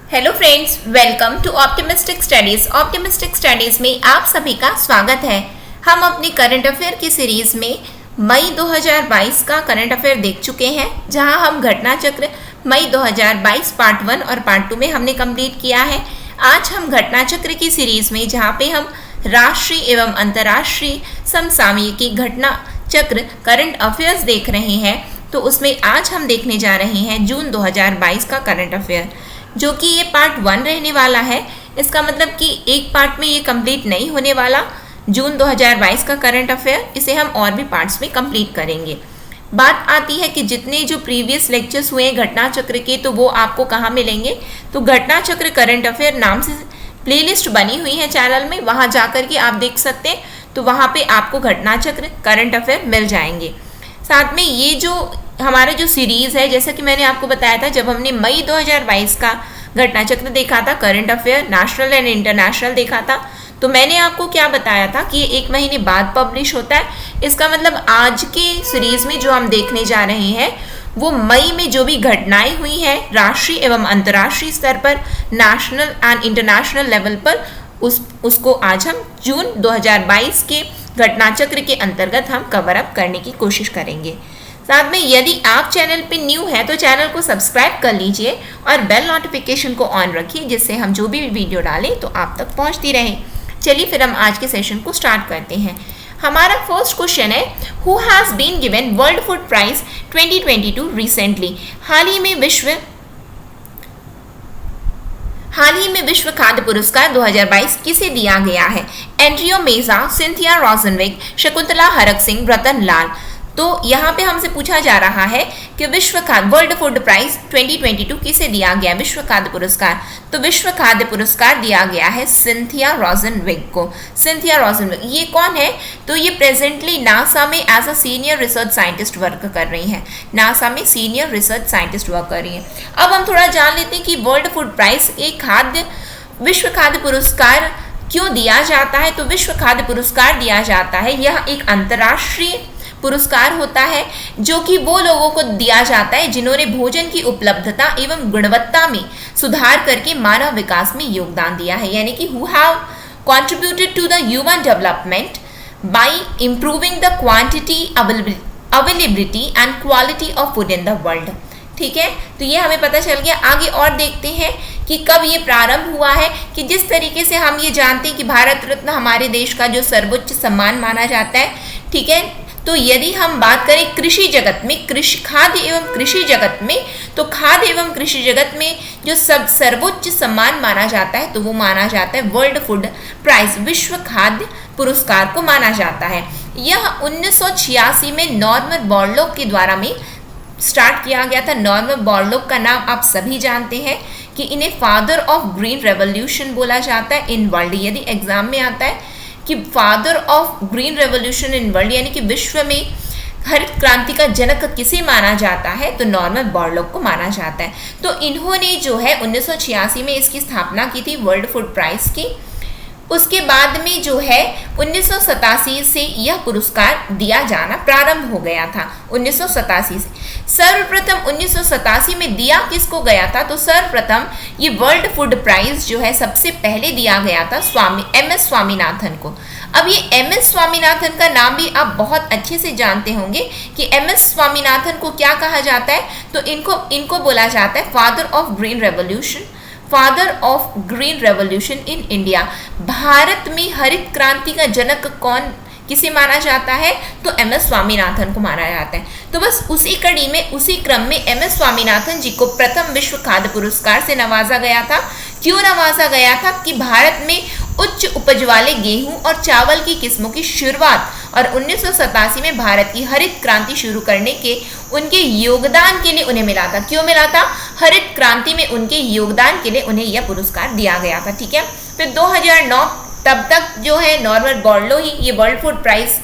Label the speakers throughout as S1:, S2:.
S1: Hello friends, welcome to optimistic studies. Optimistic studies में आप सभी का स्वागत है। हम अपनी करंट अफेयर की सीरीज में मई 2022 का करंट अफेयर देख चुके हैं, जहां हम घटना चक्र मई 2022 पार्ट 1 और पार्ट 2 में हमने कंप्लीट किया है। आज हम घटना चक्र की सीरीज में जहां पे हम राष्ट्रीय एवं अंतर्राष्ट्रीय समसामयिकी घटना चक्र करंट अफेयर्स देख रहे हैं, तो उसमें आज हम देखने जा रहे हैं जून 2022 का करंट अफेयर, जो कि ये पार्ट 1 रहने वाला है। इसका मतलब कि एक पार्ट में ये कंप्लीट नहीं होने वाला। जून 2022 का करंट अफेयर इसे हम और भी पार्ट्स में कंप्लीट करेंगे। बात आती है कि जितने जो प्रीवियस लेक्चर्स हुए हैं घटना चक्र के, तो वो आपको कहाँ मिलेंगे। तो घटना चक्र करंट अफेयर नाम से प्लेलिस्ट बनी हुई है चैनल में, वहाँ जाकर के आप देख सकते हैं। तो वहाँ पे आपको घटना चक्र करंट अफेयर मिल जाएंगे। साथ में ये जो हमारा जो सीरीज़ है, जैसा कि मैंने आपको बताया था, जब हमने मई 2022 का घटना चक्र देखा था, current affair national and international देखा था, तो मैंने आपको क्या बताया था कि ये 1 महीने बाद पब्लिश होता है। इसका मतलब आज के सीरीज़ में जो हम देखने जा रहे हैं वो मई में जो भी घटनाएं हुई हैं राष्ट्रीय एवं अंतर्राष्ट्रीय स्तर पर, नेशनल एंड इंटरनेशनल लेवल पर, उसको आज हम जून 2022 के घटना चक्र के अंतर्गत हम कवर अप करने की कोशिश करेंगे। साथ में यदि आप चैनल पे न्यू हैं तो चैनल को सब्सक्राइब कर लीजिए और बेल नोटिफिकेशन को ऑन रखिए, जिससे हम जो भी वीडियो डालें तो आप तक पहुंचती रहे। चलिए फिर हम आज के सेशन को स्टार्ट करते हैं। हमारा फर्स्ट क्वेश्चन है, who has been given World Food Prize 2022 recently. हाल ही में विश्व खाद्य पुरस्कार 2022 किसे दिया गया है। Andrea Meza, Cynthia Rosenzweig, Shakuntala Harak Singh, Ratan Lal. तो यहाँ पे हमसे पूछा जा रहा है कि वर्ल्ड फूड प्राइज 2022 किसे दिया गया, विश्व खाद्य पुरस्कार। तो विश्व खाद्य पुरस्कार दिया गया है सिंथिया रोजनविक को। सिंथिया रोजनविक ये कौन है? तो ये प्रेजेंटली नासा में as a senior research scientist work कर रही हैं। नासा में सीनियर रिसर्च साइंटिस्ट वर्क कर रही हैं। अब हम थोड़ा जान लेते हैं कि वर्ल्ड फूड प्राइज विश्व खाद्य पुरस्कार क्यों दिया जाता है। तो विश्व खाद्य पुरस्कार दिया जाता है, यह एक अंतर्राष्ट्रीय पुरस्कार होता है जो कि वो लोगों को दिया जाता है जिन्होंने भोजन की उपलब्धता एवं गुणवत्ता में सुधार करके मानव विकास में योगदान दिया है, यानी कि who have contributed to the human development by improving the quantity, availability and quality of food in the world. ठीक है, तो ये हमें पता चल गया। आगे और देखते हैं कि कब ये प्रारंभ हुआ है। कि जिस तरीके से हम ये जानते हैं कि भारत रत्न हमारे देश का जो सर्वोच्च सम्मान माना जाता है, ठीक है, तो यदि हम बात करें कृषि जगत में, खाद्य एवं कृषि जगत में, तो खाद्य एवं कृषि जगत में जो सर्वोच्च सम्मान माना जाता है तो वो माना जाता है वर्ल्ड फूड प्राइज, विश्व खाद्य पुरस्कार को माना जाता है। यह 1986 में नॉर्मन बोरलॉग के द्वारा में स्टार्ट किया गया था। नॉर्मन बोरलॉग का नाम आप सभी जानते हैं कि इन्हें फादर ऑफ ग्रीन रेवोल्यूशन बोला जाता है इन वर्ल्ड। यदि एग्जाम में आता है कि father of green revolution in world, यानी कि विश्व में हरित क्रांति का जनक किसे माना जाता है, तो नॉर्मन बोरलॉग को माना जाता है। तो इन्होंने जो है 1986 में इसकी स्थापना की थी वर्ल्ड फूड प्राइज की। उसके बाद में जो है 1987 से यह पुरस्कार दिया जाना प्रारंभ हो गया था। 1987 से सर्वप्रथम 1987 में दिया किसको गया था, तो सर्वप्रथम ये वर्ल्ड फूड प्राइज जो है सबसे पहले दिया गया था MS स्वामीनाथन को। अब ये MS स्वामीनाथन का नाम भी आप बहुत अच्छे से जानते होंगे कि MS स्वामीनाथन को क्या कहा जाता है, तो इनको बोला जाता है father of green revolution, father of green revolution in India. Bharat में हरित क्रांति का जनक किसे माना जाता है, तो MS स्वामीनाथन को माना जाता है। तो बस उसी कड़ी में, उसी क्रम में MS स्वामीनाथन जी को प्रथम विश्व खाद्य पुरस्कार से नवाजा गया था। क्यों नवाजा गया था कि भारत में उच्च उपज वाले गेहूं और चावल की किस्मों की शुरुआत और 1987 में भारत की हरित क्रांति शुरू करने के उनके योगदान के लिए उन्हें मिला था। क्यों मिला था? हरित क्रांति में उनके योगदान के लिए उन्हें यह पुरस्कार दिया गया था। ठीक है, फिर 2009 तब तक जो है नॉर्मन बोरलॉग ही ये वर्ल्ड फूड प्राइज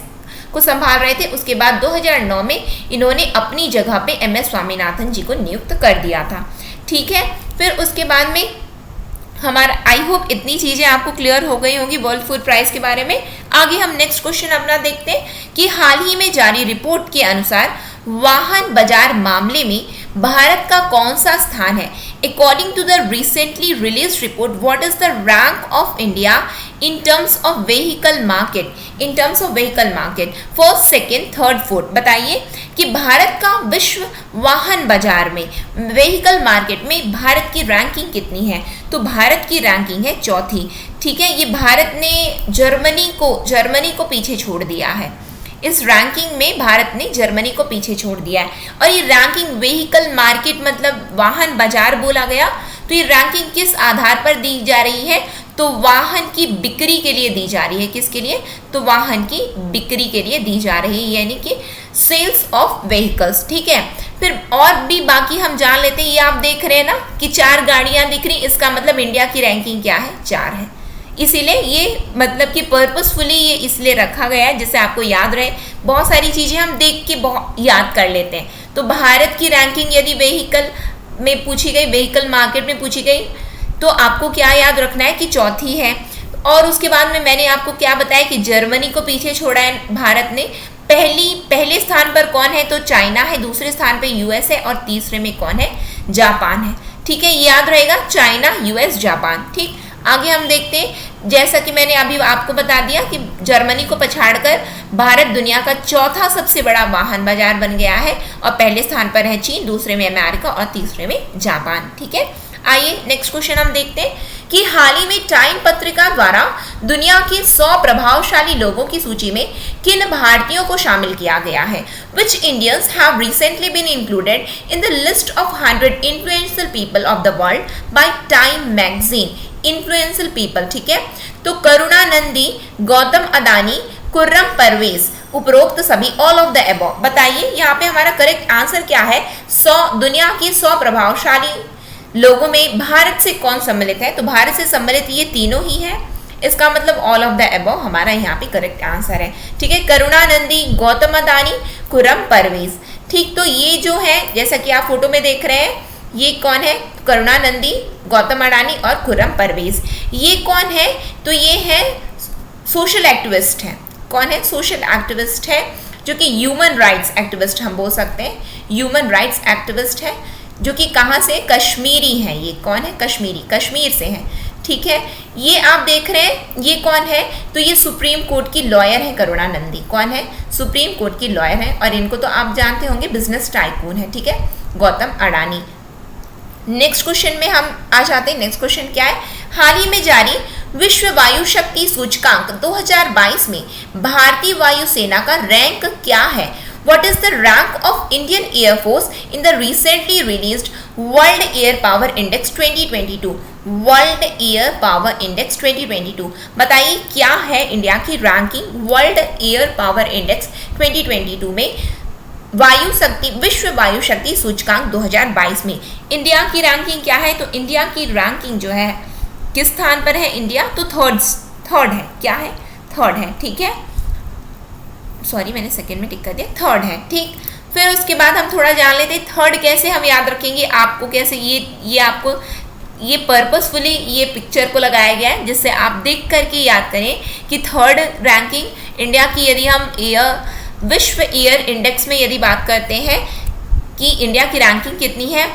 S1: को संभाल रहे थे। उसके बाद 2009 में इन्होंने अपनी जगह पे MS स्वामीनाथन जी को नियुक्त कर दिया था। ठीक है, फिर उसके बाद में हमारा आई होप इतनी चीज़ें आपको क्लियर हो गई होंगी वर्ल्ड फूड प्राइज के बारे में। आगे हम नेक्स्ट क्वेश्चन अपना देखते हैं कि हाल ही में जारी रिपोर्ट के अनुसार वाहन बाजार मामले में भारत का कौन सा स्थान है। According to the recently released report, what is the rank of India in terms of vehicle market? In terms of vehicle market, first, second, third, fourth. बताइए कि भारत का विश्व वाहन बाजार में, व्हीकल मार्केट में भारत की रैंकिंग कितनी है? तो भारत की रैंकिंग है चौथी. ठीक है, ये भारत ने जर्मनी को पीछे छोड़ दिया है. इस रैंकिंग में भारत ने जर्मनी को पीछे छोड़ दिया है. और ये रैंकिंग व्हीकल मार्केट मतलब वाहन बाजार बोला गया. तो ये रैंकिंग किस आधार पर दी जा रही है? तो वाहन की बिक्री के लिए दी जा रही है. किसके लिए? तो वाहन की बिक्री के लिए दी जा रही है, यानी कि सेल्स ऑफ व्हीकल्स. ठीक है, फिर और भी बाकी हम जान लेते हैं. ये आप देख रहे हैं ना कि 4 गाड़ियां दिख रही, इसका मतलब इंडिया की रैंकिंग क्या है? 4 है. इसीलिए ये मतलब कि पर्पसफुली ये इसलिए रखा गया है जिससे आपको याद रहे. बहुत सारी चीज़ें हम देख के बहुत याद कर लेते हैं. तो भारत की रैंकिंग यदि व्हीकल में पूछी गई, व्हीकल मार्केट में पूछी गई, तो आपको क्या याद रखना है कि चौथी है. और उसके बाद में मैंने आपको क्या बताया कि जर्मनी को पीछे छोड़ा है भारत ने. पहले स्थान पर कौन है? तो चाइना है, दूसरे स्थान पर यूएस है और तीसरे में कौन है? जापान है. ठीक है, याद रहेगा, चाइना, यूएस, जापान. ठीक, आगे हम देखते हैं. जैसा कि मैंने अभी आपको बता दिया कि जर्मनी को पछाड़कर भारत दुनिया का चौथा सबसे बड़ा वाहन बाजार बन गया है और पहले स्थान पर है चीन, दूसरे में अमेरिका और तीसरे में जापान. ठीक है, आइए नेक्स्ट क्वेश्चन हम देखते हैं कि हाल ही में टाइम पत्रिका द्वारा दुनिया के 100 प्रभावशाली लोगों की सूची में किन भारतीयों को शामिल किया गया है? Which Indians have recently been included in the list of 100 influential people of the world by Time magazine? Influential people. ठीक है, तो करुणा नंदी, गौतम अदानी, खुर्रम परवेज, उपरोक्त सभी, ऑल ऑफ द अबव. बताइए यहाँ पे हमारा करेक्ट आंसर क्या है? 100 दुनिया के 100 प्रभावशाली लोगों में भारत से कौन सम्मिलित है? तो भारत से सम्मिलित ये तीनों ही है. इसका मतलब ऑल ऑफ द अबव हमारा यहाँ पे करेक्ट आंसर है. ठीक है, करुणा नंदी, गौतम अदानी, खुर्रम परवेज. ठीक, तो ये जो है जैसा कि आप फोटो में देख रहे हैं, ये कौन है? करुणा नंदी, गौतम अडानी और खुर्रम परवेज. ये कौन है? तो ये है सोशल एक्टिविस्ट है. कौन है? सोशल एक्टिविस्ट है, जो कि ह्यूमन राइट्स एक्टिविस्ट हम बोल सकते हैं. ह्यूमन राइट्स एक्टिविस्ट है, जो कि कहाँ से? कश्मीरी है. ये कौन है? कश्मीरी, कश्मीर से है. ठीक है, ये आप देख रहे हैं, ये कौन है? तो ये सुप्रीम कोर्ट की लॉयर है करुणा नंदी. कौन है? सुप्रीम कोर्ट की लॉयर है. और इनको तो आप जानते होंगे, बिजनेस टाइकून है. ठीक है, गौतम अडानी. नेक्स्ट क्वेश्चन में हम आ जाते हैं. नेक्स्ट क्वेश्चन क्या है? हाल ही में जारी विश्व वायु शक्ति सूचकांक 2022 में भारतीय वायुसेना का रैंक क्या है? What is the rank of Indian Air Force in the recently released World Air Power Index 2022? World Air Power Index 2022. बताइए क्या है इंडिया की ranking world air power index 2022 में विश्व वायु शक्ति सूचकांक 2022 में इंडिया की रैंकिंग क्या है? तो इंडिया की रैंकिंग जो है किस स्थान पर है इंडिया? तो थर्ड है. क्या है? थर्ड है. ठीक है, सॉरी मैंने सेकंड में टिक कर दिया, थर्ड है. ठीक, फिर उसके बाद हम थोड़ा जान लेते हैं थर्ड कैसे हम याद रखेंगे. आपको कैसे ये आपको ये पर्पसफुली ये पिक्चर को लगाया गया है जिससे आप देख करके याद करें कि थर्ड रैंकिंग इंडिया की, यदि हम विश्व एयर इंडेक्स में यदि बात करते हैं कि इंडिया की रैंकिंग कितनी है,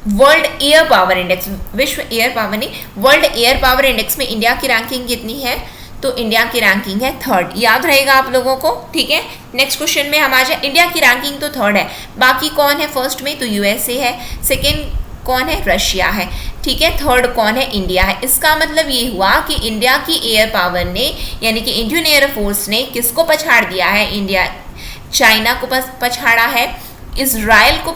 S1: वर्ल्ड एयर पावर इंडेक्स, विश्व एयर पावर नहीं, वर्ल्ड एयर पावर इंडेक्स में इंडिया की रैंकिंग कितनी है? तो इंडिया की रैंकिंग है थर्ड. याद रहेगा आप लोगों को. ठीक है, नेक्स्ट क्वेश्चन में हम आ जाए. इंडिया की रैंकिंग तो थर्ड है, बाकी कौन है? फर्स्ट में तो यूएसए है, सेकेंड कौन है? रशिया है. ठीक है, थर्ड कौन है? इंडिया है. इसका मतलब ये हुआ कि इंडिया की एयर पावर ने, यानी कि इंडियन एयर फोर्स ने किसको पछाड़ दिया है? इंडिया, चाइना को पछाड़ा है, इजराइल को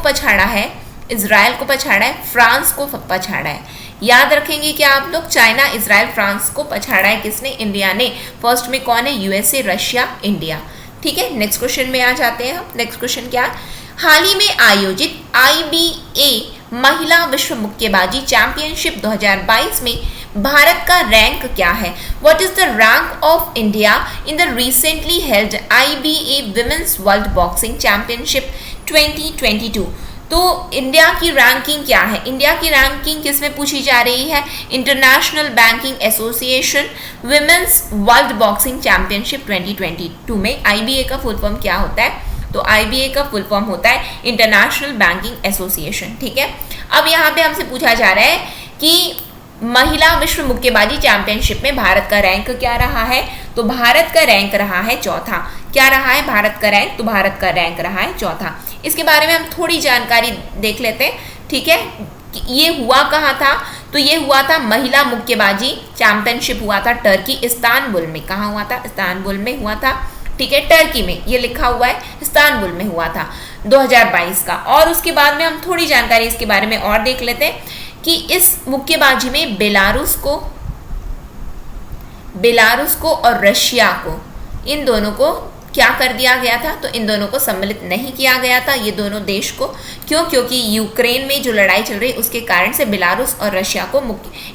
S1: पछाड़ा है, फ्रांस को पछाड़ा है. याद रखेंगे क्या आप लोग? चाइना, इजराइल, फ्रांस को पछाड़ा है किसने? इंडिया ने. फर्स्ट में कौन है? USA, Russia, India. ठीक है, नेक्स्ट क्वेश्चन में आ जाते हैं हम. नेक्स्ट क्वेश्चन क्या है? हाल ही में आयोजित IBA महिला विश्व मुक्केबाजी चैंपियनशिप 2022 में भारत का रैंक क्या है? What is the rank of India in the recently held IBA Women's World Boxing Championship 2022? तो इंडिया की रैंकिंग क्या है? इंडिया की रैंकिंग किस में पूछी जा रही है? International banking association women's world boxing championship 2022 में. IBA का फुल फॉर्म क्या होता है? तो IBA का फुल फॉर्म होता है इंटरनेशनल बैंकिंग एसोसिएशन। ठीक है, अब यहाँ पे हमसे पूछा जा रहा है कि महिला विश्व मुक्केबाजी चैंपियनशिप में भारत का रैंक क्या रहा है, तो भारत का रैंक रहा है चौथा। क्या रहा है भारत का रैंक, तो भारत का रैंक रहा है चौथा। इसके बारे में हम थोड़ी जानकारी देख लेते हैं। ठीक है, ये हुआ कहाँ था, तो ये हुआ था महिला मुक्केबाजी चैंपियनशिप हुआ था टर्की इस्तानबुल में। कहाँ हुआ था, इस्तानबुल में हुआ था। ठीक है, टर्की में, ये लिखा हुआ है इस्तानबुल में हुआ था 2022 का। और उसके बाद में हम थोड़ी जानकारी इसके बारे में और देख लेते हैं कि इस मुक्केबाजी में बेलारूस को और रशिया को, इन दोनों को क्या कर दिया गया था, तो इन दोनों को सम्मिलित नहीं किया गया था, ये दोनों देश को। क्यों, क्योंकि यूक्रेन में जो लड़ाई चल रही उसके कारण से बेलारूस और रशिया को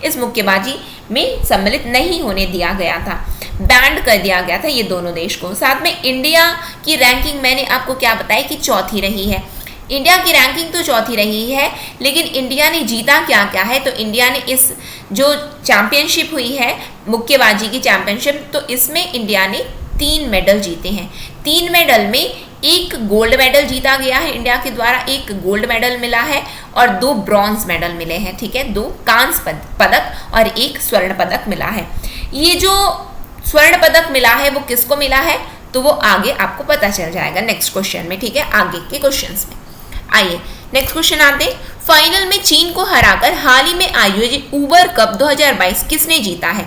S1: इस मुक्केबाजी में सम्मिलित नहीं होने दिया गया था, बैंड कर दिया गया था ये दोनों देश को। साथ में इंडिया की रैंकिंग मैंने आपको क्या बताया कि चौथी रही है। इंडिया की रैंकिंग तो चौथी रही है, लेकिन इंडिया ने जीता क्या क्या है, तो इंडिया ने इस जो चैंपियनशिप हुई है मुक्केबाजी की चैंपियनशिप, तो इसमें इंडिया ने 3 मेडल जीते हैं। 3 मेडल में एक गोल्ड मेडल जीता गया है इंडिया के द्वारा, एक गोल्ड मेडल मिला है और 2 ब्रॉन्ज मेडल मिले हैं। ठीक है, 2 कांस्य पदक और 1 स्वर्ण पदक मिला है। ये जो स्वर्ण पदक मिला है वो किसको मिला है, तो वो आगे आपको पता चल जाएगा नेक्स्ट क्वेश्चन में। ठीक है, आगे के क्वेश्चंस में आइए नेक्स्ट क्वेश्चन आते हैं। फाइनल में चीन को हराकर हाल ही में आयोजित उबर कप 2022 किसने जीता है?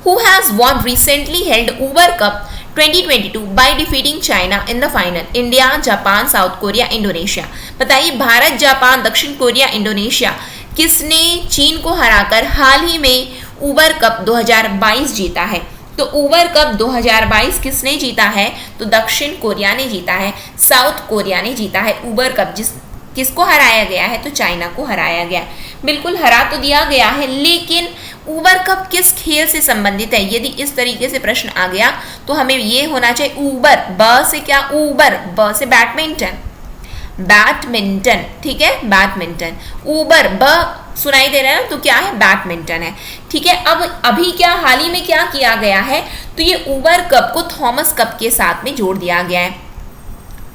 S1: Who has won recently held Uber Cup 2022 by defeating China in the final? India, Japan, south Korea, Indonesia. बताइए, भारत, जापान, दक्षिण कोरिया, इंडोनेशिया, किसने चीन को हराकर हाल ही में उबर कप 2022 जीता है? तो उबर कप 2022 किसने जीता है, तो दक्षिण कोरिया ने जीता है, साउथ कोरिया ने जीता है उबर कप। किसको हराया गया है, तो चाइना को हराया गया। बिल्कुल हरा तो दिया गया है, लेकिन उबर कप किस खेल से संबंधित है? यदि इस तरीके से प्रश्न आ गया तो हमें ये होना चाहिए उबर, ब से क्या, उबर, ब से बैडमिंटन, बैडमिंटन। ठीक है, बैडमिंटन, उबर, ब सुनाई दे रहा है ना, तो क्या है, बैडमिंटन है। ठीक है, अब अभी क्या हाल ही में क्या किया गया है, तो ये उबर कप को थॉमस कप के साथ में जोड़ दिया गया है।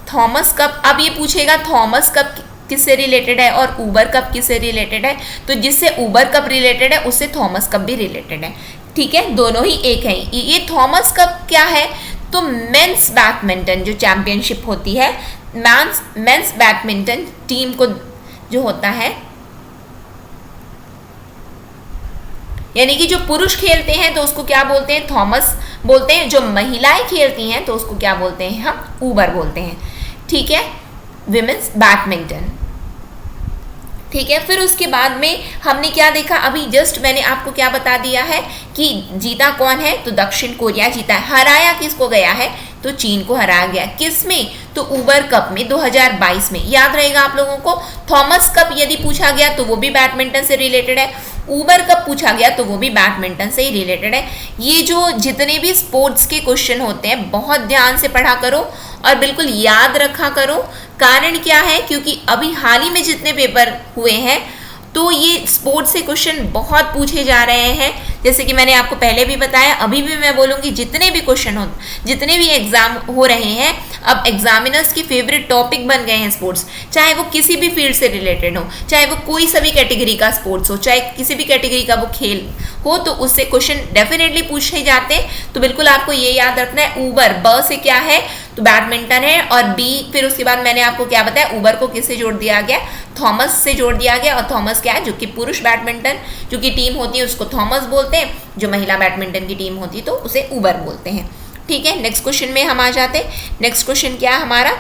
S1: थॉमस कप, अब ये पूछेगा थॉमस कप किससे रिलेटेड है और उबर कप किससे रिलेटेड है, तो जिससे उबर कप रिलेटेड है उससे थॉमस कप भी रिलेटेड है। ठीक है, दोनों ही एक है। ये थॉमस कप क्या है, तो मेंस बैडमिंटन जो चैंपियनशिप होती है, मेंस बैडमिंटन टीम को जो होता है, यानी कि जो पुरुष खेलते हैं तो उसको क्या बोलते हैं, थॉमस बोलते हैं। जो महिलाएं खेलती हैं तो उसको क्या बोलते हैं, हम उबर बोलते हैं। ठीक है, विमेंस बैडमिंटन। ठीक है, फिर उसके बाद में हमने क्या देखा, अभी जस्ट मैंने आपको क्या बता दिया है कि जीता कौन है, तो दक्षिण कोरिया जीता है। हराया किसको गया है, तो चीन को हराया गया। किस में, तो उबर कप में 2022 में। याद रहेगा आप लोगों को, थॉमस कप यदि पूछा गया तो वो भी बैडमिंटन से रिलेटेड है, उबर कप पूछा गया तो वो भी बैडमिंटन से ही रिलेटेड है। ये जो जितने भी स्पोर्ट्स के क्वेश्चन होते हैं बहुत ध्यान से पढ़ा करो और बिल्कुल याद रखा करो। कारण क्या है, क्योंकि अभी हाल ही में जितने पेपर हुए हैं तो ये स्पोर्ट्स से क्वेश्चन बहुत पूछे जा रहे हैं। जैसे कि मैंने आपको पहले भी बताया, अभी भी मैं बोलूँगी, जितने भी क्वेश्चन हो, जितने भी एग्जाम हो रहे हैं, अब एग्जामिनर्स की फेवरेट टॉपिक बन गए हैं स्पोर्ट्स। चाहे वो किसी भी फील्ड से रिलेटेड हो, चाहे वो कोई सा भी कैटेगरी का स्पोर्ट्स हो, चाहे किसी भी कैटेगरी का वो खेल हो, तो उससे क्वेश्चन डेफिनेटली पूछे जाते हैं। तो बिल्कुल आपको ये याद रखना है, उबर, ब से क्या है, तो बैडमिंटन है, और बी, फिर उसके बाद मैंने आपको क्या बताया, उबर को किससे जोड़ दिया गया, थॉमस से जोड़ दिया गया। और थॉमस क्या है, जो कि पुरुष बैडमिंटन जो की टीम होती है उसको थॉमस बोलते हैं, जो महिला बैडमिंटन की टीम होती है तो उसे उबर बोलते हैं। ठीक है, नेक्स्ट क्वेश्चन में हम आ जाते हैं। नेक्स्ट क्वेश्चन क्या है हमारा,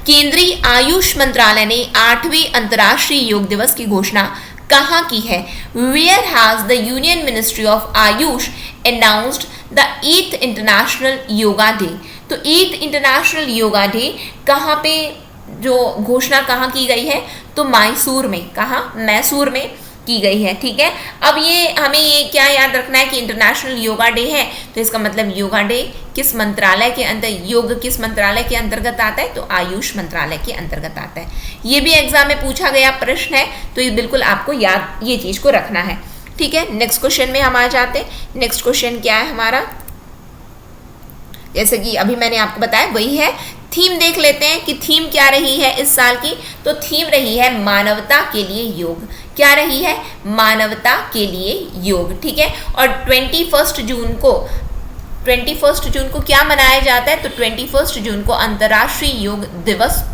S1: केंद्रीय आयुष मंत्रालय ने 8वें अंतर्राष्ट्रीय योग दिवस की घोषणा कहाँ की है? Where has the union ministry of AYUSH announced the 8th international yoga day? तो 8th इंटरनेशनल योगा डे कहाँ पे जो घोषणा कहाँ की गई है, तो मैसूर में। कहाँ, मैसूर में की गई है। ठीक है, अब ये हमें ये क्या याद रखना है कि इंटरनेशनल योगा डे है, तो इसका मतलब योगा डे किस मंत्रालय के अंदर, योग किस मंत्रालय के अंतर्गत आता है, तो आयुष मंत्रालय के अंतर्गत आता है। ये भी एग्जाम में पूछा गया प्रश्न है, तो ये बिल्कुल आपको याद ये चीज को रखना है। ठीक है, नेक्स्ट क्वेश्चन में हम आ जाते हैं। नेक्स्ट क्वेश्चन क्या है हमारा, जैसे कि अभी मैंने आपको बताया वही है, थीम देख लेते हैं कि थीम क्या रही है इस साल की। तो थीम रही है मानवता के लिए योग। क्या रही है? मानवता के लिए योग, ठीक है। और 21 जून को क्या मनाया जाता है? तो 21 जून को अंतर्राष्ट्रीय योग दिवस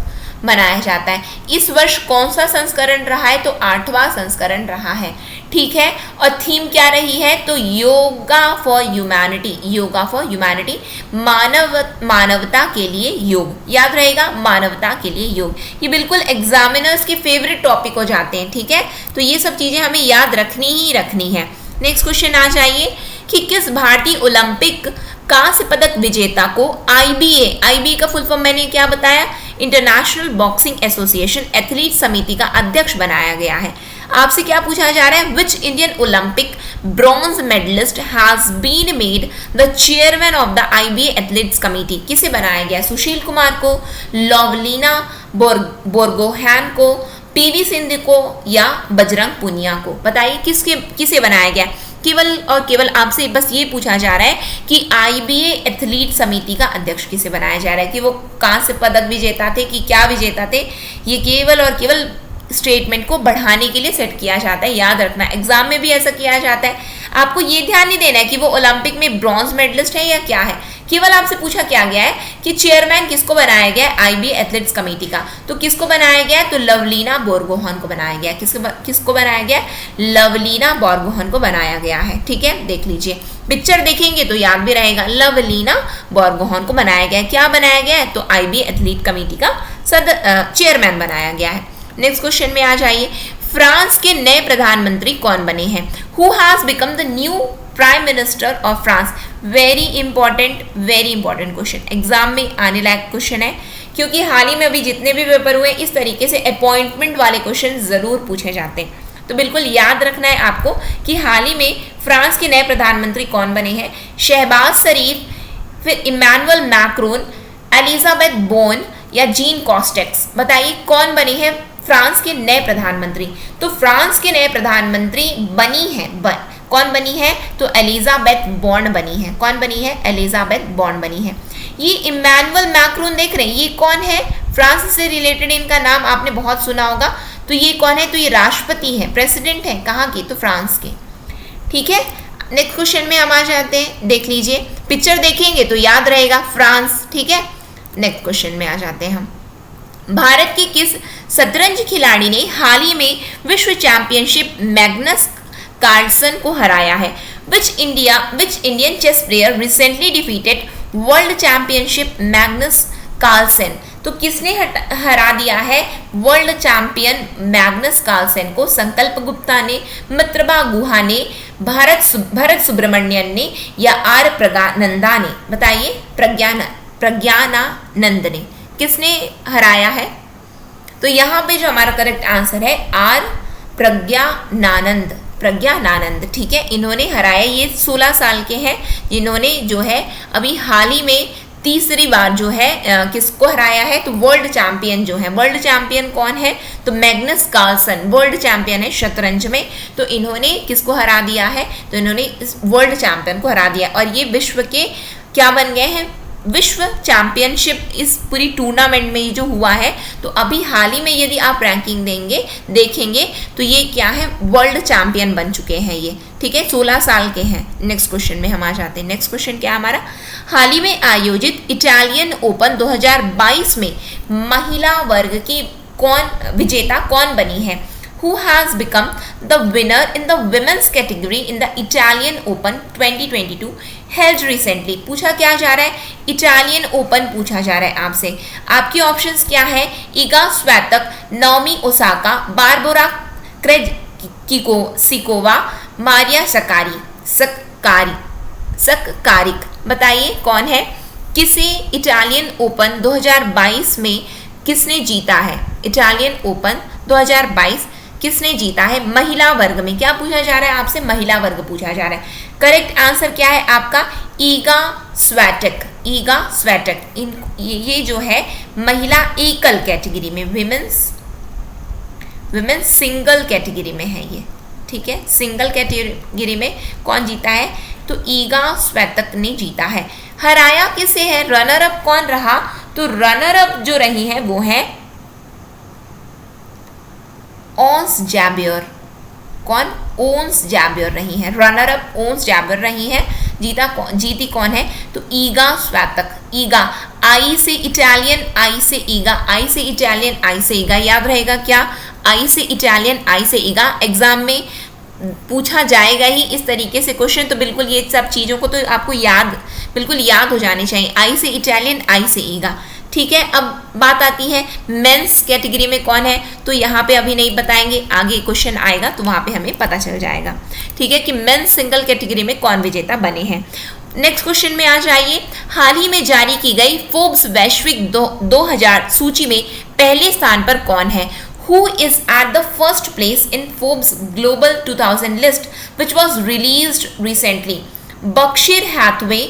S1: मनाया जाता है। इस वर्ष कौन सा संस्करण रहा है? तो 8वां संस्करण रहा है, ठीक है। और थीम क्या रही है? तो yoga for humanity, yoga for humanity, मानवता के लिए योग। याद रहेगा, मानवता के लिए योग। ये बिल्कुल एग्जामिनर्स के फेवरेट टॉपिक हो जाते हैं, ठीक है। तो ये सब चीजें हमें याद रखनी ही रखनी है। नेक्स्ट क्वेश्चन आ जाइए कि किस भारतीय ओलंपिक कांस्य पदक विजेता को आईबीए का फुल फॉर्म मैंने क्या बताया? इंटरनेशनल बॉक्सिंग एसोसिएशन एथलीट समिति का अध्यक्ष बनाया गया है। आपसे क्या पूछा जा रहा है? Which Indian Olympic bronze medallist has been made the chairman of the IBA athletes committee? किसे बनाया गया? सुशील कुमार को, लवलीना बोरगोहैन को, पीवी सिंधु को या बजरंग पुनिया को? बताइए किसे बनाया गया? केवल और केवल आपसे बस ये पूछा जा रहा है कि आईबीए एथलीट समिति का अध्यक्ष किसे बनाया जा रहा है, कि वो कांस्य पदक विजेता थे कि क्या विजेता थे। ये केवल और केवल स्टेटमेंट को बढ़ाने के लिए सेट किया जाता है, याद रखना। एग्जाम में भी ऐसा किया जाता है। आपको ये ध्यान नहीं देना है कि वो ओलंपिक में ब्रॉन्ज मेडलिस्ट है या क्या है। केवल आपसे पूछा क्या गया है कि चेयरमैन किसको बनाया गया है? आईबीए एथलेटिक्स कमेटी का। तो किसको बनाया गया है? तो लवलीना बोरगोहन को बनाया गया। किसको बनाया गया? लवलीना बोरगोहन को बनाया गया है, ठीक है। देख लीजिए, पिक्चर देखेंगे तो याद भी रहेगा। लवलीना बोरगोहन को बनाया गया है। क्या बनाया गया है? तो आईबीए एथलीट कमेटी का चेयरमैन बनाया गया है। नेक्स्ट क्वेश्चन में आ जाइए, फ्रांस के नए प्रधानमंत्री कौन बने हैं? Who has become the new prime minister of France? Very important question, exam में आने लायक क्वेश्चन है, क्योंकि हाल ही में अभी जितने भी पेपर हुए इस तरीके से अपॉइंटमेंट वाले क्वेश्चन जरूर पूछे जाते हैं। तो बिल्कुल याद रखना है आपको कि हाल ही में फ्रांस के नए प्रधानमंत्री कौन बने हैं? शहबाज शरीफ, फिर इमैनुअल मैक्रोन, एलिजाबेथ बोर्न या जीन कॉस्टेक्स? बताइए कौन बने हैं फ्रांस के नए प्रधानमंत्री? तो फ्रांस के नए प्रधानमंत्री बनी है कौन बनी है? तो एलिजाबेथ बॉर्न बनी है। कौन बनी है? एलिजाबेथ बॉर्न बनी है। ये इमैनुअल मैक्रोन देख रहे हैं, ये कौन है? फ्रांस से रिलेटेड इनका नाम आपने बहुत सुना होगा। तो ये कौन है? तो ये राष्ट्रपति है, प्रेसिडेंट है। कहाँ की? तो फ्रांस के, ठीक है। नेक्स्ट क्वेश्चन में हम आ जाते हैं, देख लीजिए, पिक्चर देखेंगे तो याद रहेगा फ्रांस, ठीक है। नेक्स्ट क्वेश्चन में आ जाते हैं हम, भारत के किस शतरंज खिलाड़ी ने हाल ही में विश्व चैंपियनशिप मैग्नस कार्लसन को हराया है? Which Indian chess player recently defeated world championship Magnus Carlsen? तो किसने हरा दिया है वर्ल्ड चैंपियन मैग्नस कार्लसन को? संकल्प गुप्ता ने, मित्रबा गुहा ने, भरत सुब्रमण्यन ने या आर प्रज्ञानंदा ने? बताइए, प्रज्ञानानंद ने। किसने हराया है? तो यहाँ पे जो हमारा करेक्ट आंसर है आर प्रज्ञानानंद, ठीक है। इन्होंने हराया। ये 16 साल के हैं जिन्होंने जो है अभी हाल ही में तीसरी बार जो है किसको हराया है? तो वर्ल्ड चैंपियन जो है, वर्ल्ड चैंपियन कौन है? तो मैग्नस कार्लसन वर्ल्ड चैंपियन है शतरंज में। तो इन्होंने किसको हरा दिया है? तो इन्होंने इस वर्ल्ड चैंपियन को हरा दिया और ये विश्व के क्या बन गए हैं? विश्व चैंपियनशिप इस पूरी टूर्नामेंट में जो हुआ है, तो अभी हाल ही में यदि आप रैंकिंग देखेंगे तो ये क्या है? वर्ल्ड चैंपियन बन चुके हैं ये, ठीक है। 16 साल के हैं। नेक्स्ट क्वेश्चन में हम आ जाते हैं। नेक्स्ट क्वेश्चन क्या हमारा? हाल ही में आयोजित इटालियन ओपन 2022 में महिला वर्ग की विजेता कौन बनी है? Who has become the winner in the women's category in the Italian Open 2022 held recently? पूछा क्या जा रहा है? इटालियन ओपन पूछा जा रहा है आपसे। आपके ऑप्शंस क्या है? Iga Swiatek, Naomi Osaka, Barbora Krejcikova, Maria Sakkari. बताइए कौन है? किसे इटालियन ओपन 2022 में किसने जीता है? इटालियन ओपन 2022 किसने जीता है महिला वर्ग में? क्या पूछा जा रहा है आपसे? महिला वर्ग पूछा जा रहा है। करेक्ट आंसर क्या है आपका? ईगा स्वेटक। ये जो है महिला एकल कैटेगरी में, विमेंस सिंगल कैटेगरी में है ये, ठीक है। सिंगल कैटेगरी में कौन जीता है? तो ईगा स्वेतक ने जीता है। हराया किसे है? रनर अप कौन रहा? तो रनर अप जो रही है वो है ओंस जैबियर। कौन? ओंस जैबियर रही है। रनर अप ओंस जैबियर रही है। जीती कौन है? तो ईगा स्वातक। ईगा, आई से इटालियन, आई से ईगा, आई से इटालियन, आई से ईगा, याद रहेगा क्या? आई से इटालियन, आई से ईगा। एग्जाम में पूछा जाएगा ही इस तरीके से क्वेश्चन, तो बिल्कुल ये सब चीज़ों को तो आपको बिल्कुल याद हो जानी चाहिए। आई से इटालियन, आई से ईगा। ठीक है, अब बात आती है मेंस कैटेगरी में कौन है, तो यहाँ पे अभी नहीं बताएंगे, आगे क्वेश्चन आएगा तो वहाँ पे हमें पता चल जाएगा। ठीक है, कि मेंस सिंगल कैटेगरी में कौन विजेता बने हैं। नेक्स्ट क्वेश्चन में आ जाइए। हाल ही में जारी की गई फोर्ब्स वैश्विक 2000 सूची में पहले स्थान पर कौन है? Who is at the first place in Forbes Global 2000 list, which was released recently? Berkshire Hathaway,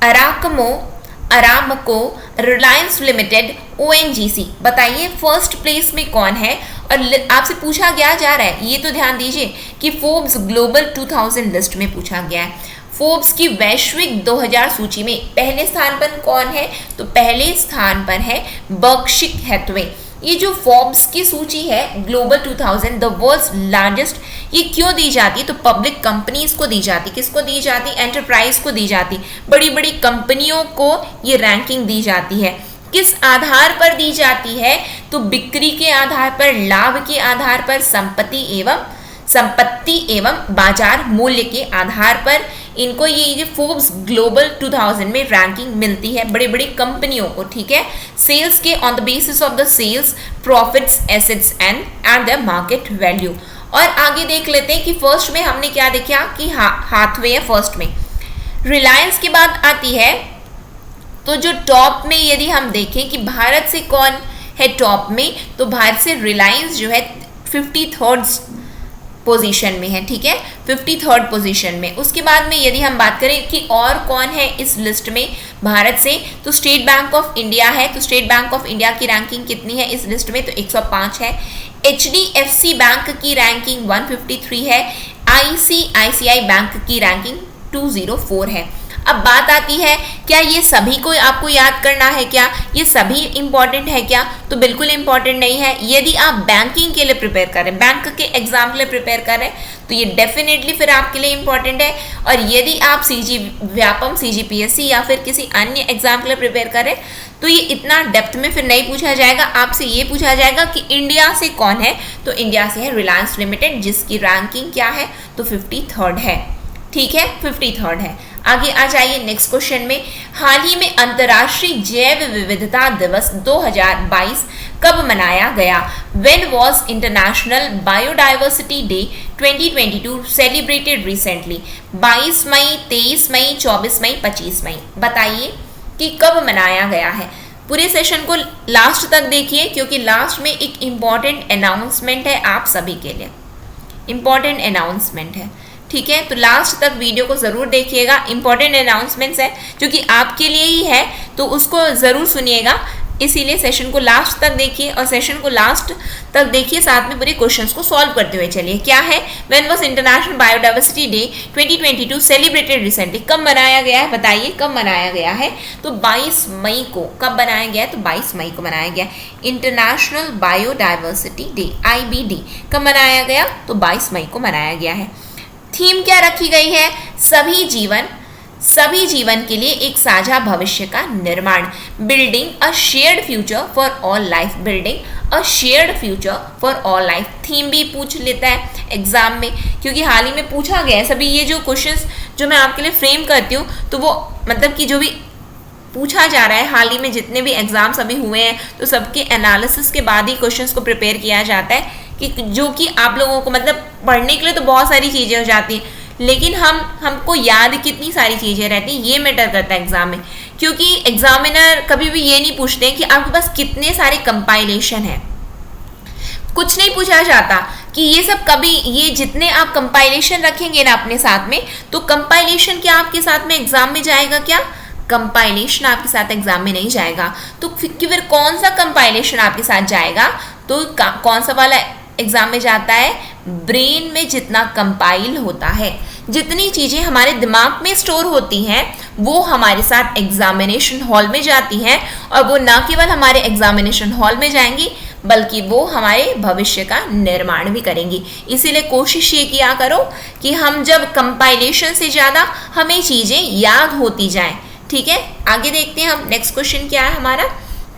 S1: Aramco, Reliance Limited, ONGC। बताइए फर्स्ट प्लेस में कौन है? और आपसे पूछा गया जा रहा है, ये तो ध्यान दीजिए कि फोर्ब्स ग्लोबल 2000 लिस्ट में पूछा गया है। फोर्ब्स की वैश्विक 2000 सूची में पहले स्थान पर कौन है? तो पहले स्थान पर है बर्कशायर हैथवे। ये जो फोर्ब्स की सूची है ग्लोबल 2000 द वर्ल्ड्स लार्जेस्ट, ये क्यों दी जाती है? तो पब्लिक कंपनीज को दी जाती। किसको दी जाती? एंटरप्राइज को दी जाती। बड़ी बड़ी कंपनियों को ये रैंकिंग दी जाती है। किस आधार पर दी जाती है? तो बिक्री के आधार पर, लाभ के आधार पर, संपत्ति एवं बाजार मूल्य के आधार पर इनको ये फोर्ब्स ग्लोबल 2000 में रैंकिंग मिलती है बड़ी बड़ी कंपनियों को। ठीक है, सेल्स के on the basis of the sales, profits, assets and the market value. और आगे देख लेते हैं कि फर्स्ट में हमने क्या देखा कि हाथवे है फर्स्ट में। रिलायंस के बाद आती है, तो जो टॉप में यदि हम देखें कि भारत से कौन है टॉप में, तो भारत से रिलायंस जो है 53rd पोजीशन में है। ठीक है, 53rd पोजीशन में। उसके बाद में यदि हम बात करें कि और कौन है इस लिस्ट में भारत से, तो स्टेट बैंक ऑफ इंडिया है। तो स्टेट बैंक ऑफ इंडिया की रैंकिंग कितनी है इस लिस्ट में? तो 105 है। HDFC बैंक की रैंकिंग 153 है। ICICI बैंक की रैंकिंग 204 है। अब बात आती है, क्या ये सभी को आपको याद करना है क्या? ये सभी इंपॉर्टेंट है क्या? तो बिल्कुल इंपॉर्टेंट नहीं है। यदि आप बैंकिंग के लिए प्रिपेयर करें, बैंक के एग्जाम के लिए प्रिपेयर करें, तो ये डेफिनेटली फिर आपके लिए इंपॉर्टेंट है। और यदि आप व्यापम, CGPSC या फिर किसी अन्य एग्जाम के लिए प्रिपेयर करें, तो ये इतना डेप्थ में फिर नहीं पूछा जाएगा। आपसे ये पूछा जाएगा कि इंडिया से कौन है, तो इंडिया से है रिलायंस लिमिटेड, जिसकी रैंकिंग क्या है? तो 53rd है। ठीक है, 53rd है। आगे आ जाइए नेक्स्ट क्वेश्चन में। हाल ही में अंतर्राष्ट्रीय जैव विविधता दिवस 2022 कब मनाया गया? When was International Biodiversity Day 2022 celebrated recently? 22 मई, 23 मई, 24 मई, 25 मई। बताइए कि कब मनाया गया है। पूरे सेशन को लास्ट तक देखिए, क्योंकि लास्ट में एक इम्पॉर्टेंट अनाउंसमेंट है आप सभी के लिए। इम्पॉर्टेंट अनाउंसमेंट है। ठीक है, तो लास्ट तक वीडियो को ज़रूर देखिएगा। इंपॉर्टेंट अनाउंसमेंट्स है जो कि आपके लिए ही है, तो उसको ज़रूर सुनिएगा। इसीलिए सेशन को लास्ट तक देखिए, और सेशन को लास्ट तक देखिए, साथ में पूरे क्वेश्चंस को सॉल्व करते हुए चलिए। क्या है? When was international biodiversity day 2022 celebrated recently? कब मनाया गया है? बताइए कब मनाया गया है? तो 22 मई को। कब मनाया गया है? तो 22 मई को मनाया गया। इंटरनेशनल बायोडाइवर्सिटी डे, IBD, कब मनाया गया? तो 22 मई को मनाया गया है। थीम क्या रखी गई है? सभी जीवन के लिए एक साझा भविष्य का निर्माण। Building a shared future for all life. Building a shared future for all life. Theme भी पूछ लेता है एग्जाम में, क्योंकि हाल ही में पूछा गया है। सभी ये जो क्वेश्चंस जो मैं आपके लिए फ्रेम करती हूँ, तो वो मतलब कि जो भी पूछा जा रहा है, हाल ही में जितने भी एग्जाम्स अभी हुए हैं, तो सबके एनालिसिस के बाद ही क्वेश्चंस को प्रिपेयर किया जाता है, कि जो कि आप लोगों को मतलब पढ़ने के लिए तो बहुत सारी चीज़ें हो जाती हैं, लेकिन हमको याद कितनी सारी चीज़ें रहती हैं, ये मैटर करता है एग्जाम में। क्योंकि एग्जामिनर कभी भी ये नहीं पूछते कि आपके पास कितने सारे कंपाइलेशन है। कुछ नहीं पूछा जाता कि ये सब कभी, ये जितने आप कंपाइलेशन रखेंगे ना अपने साथ में, तो कंपाइलेशन क्या आपके साथ में एग्जाम में जाएगा? क्या कंपाइलेशन आपके साथ एग्जाम में नहीं जाएगा? तो फिर कौन सा कंपाइलेशन आपके साथ जाएगा? तो कौन सा वाला एग्जाम में जाता है? ब्रेन में जितना कंपाइल होता है, जितनी चीजें हमारे दिमाग में स्टोर होती हैं वो हमारे साथ एग्जामिनेशन हॉल में जाती हैं, और वो ना केवल हमारे एग्जामिनेशन हॉल में जाएंगी बल्कि वो हमारे भविष्य का निर्माण भी करेंगी। इसीलिए कोशिश ये किया करो कि हम जब कंपाइलेशन से ज़्यादा हमें चीज़ें याद होती जाएं। ठीक है, आगे देखते हैं हम। नेक्स्ट क्वेश्चन क्या है हमारा,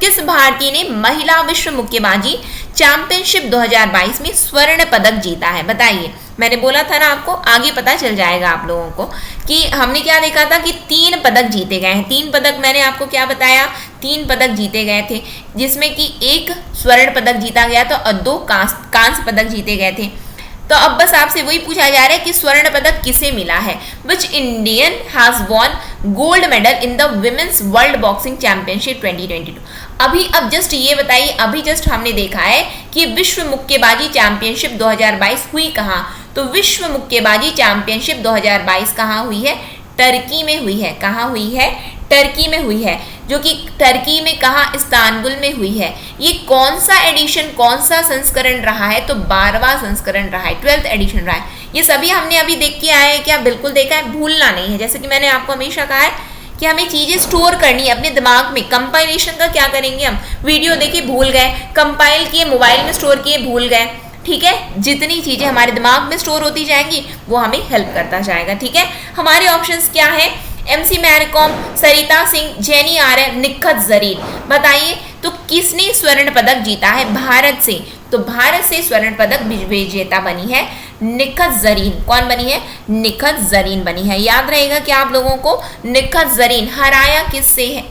S1: किस भारतीय ने महिला विश्व मुक्केबाजी चैंपियनशिप 2022 में स्वर्ण पदक जीता है? बताइए। मैंने बोला था ना आपको, आगे पता चल जाएगा आप लोगों को कि हमने क्या देखा था कि 3 पदक जीते गए हैं। 3 पदक मैंने आपको क्या बताया, 3 पदक जीते गए थे, जिसमें कि 1 स्वर्ण पदक जीता गया था और 2 कांस्य पदक जीते गए थे। तो अब बस आपसे वही पूछा जा रहा है कि स्वर्ण पदक किसे मिला है। Which Indian has won gold medal in the women's world boxing championship 2022। अब जस्ट ये बताइए, अभी जस्ट हमने देखा है कि विश्व मुक्केबाजी चैंपियनशिप 2022 हुई कहाँ? तो विश्व मुक्केबाजी चैंपियनशिप 2022 कहाँ हुई है? टर्की में हुई है। कहाँ हुई है? टर्की में हुई है, जो कि टर्की में कहाँ? इस्तांबुल में हुई है। ये कौन सा एडिशन, कौन सा संस्करण रहा है? तो 12वां संस्करण रहा है, 12th एडिशन रहा है। ये सभी हमने अभी देख के आए हैं क्या? बिल्कुल देखा है, भूलना नहीं है। जैसे कि मैंने आपको हमेशा कहा है कि हमें चीज़ें स्टोर करनी है अपने दिमाग में। कंपाइलेशन का क्या करेंगे हम? वीडियो देखे भूल गए, कंपाइल किए मोबाइल में स्टोर किए भूल गए। ठीक है, जितनी चीज़ें हमारे दिमाग में स्टोर होती जाएंगी वो हमें हेल्प करता जाएगा। ठीक है, हमारे ऑप्शंस क्या है? MC मैरीकॉम, सरिता सिंह, जेनी आर्य, निखत जरीन। बताइए तो किसने स्वर्ण पदक जीता है भारत से? तो भारत से स्वर्ण पदक विजेता बनी है निखत जरीन। कौन बनी है? निखत जरीन बनी है। याद रहेगा क्या आप लोगों को? निखत जरीन हराया किससे है?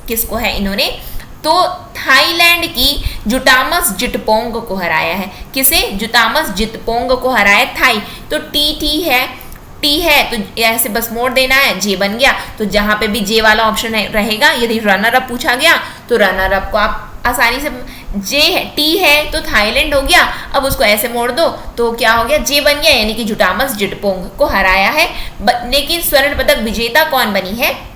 S1: किसको है इन्होंने? तो थाईलैंड की जुटामस जिटपोंग को हराया है। किसे? जुटामस जिटपोंग को हराया। थाई तो टी है तो ऐसे बस मोड़ देना है, जे बन गया। तो जहां पे भी जे वाला ऑप्शन रहेगा, यदि रनर अप पूछा गया तो रनर अप को आप आसानी से, जे है टी है तो थाईलैंड हो गया, अब उसको ऐसे मोड़ दो तो क्या हो गया? जे बन गया, यानी कि जुटामस जिटपोंग को हराया है। लेकिन स्वर्ण पदक विजेता कौन बनी है?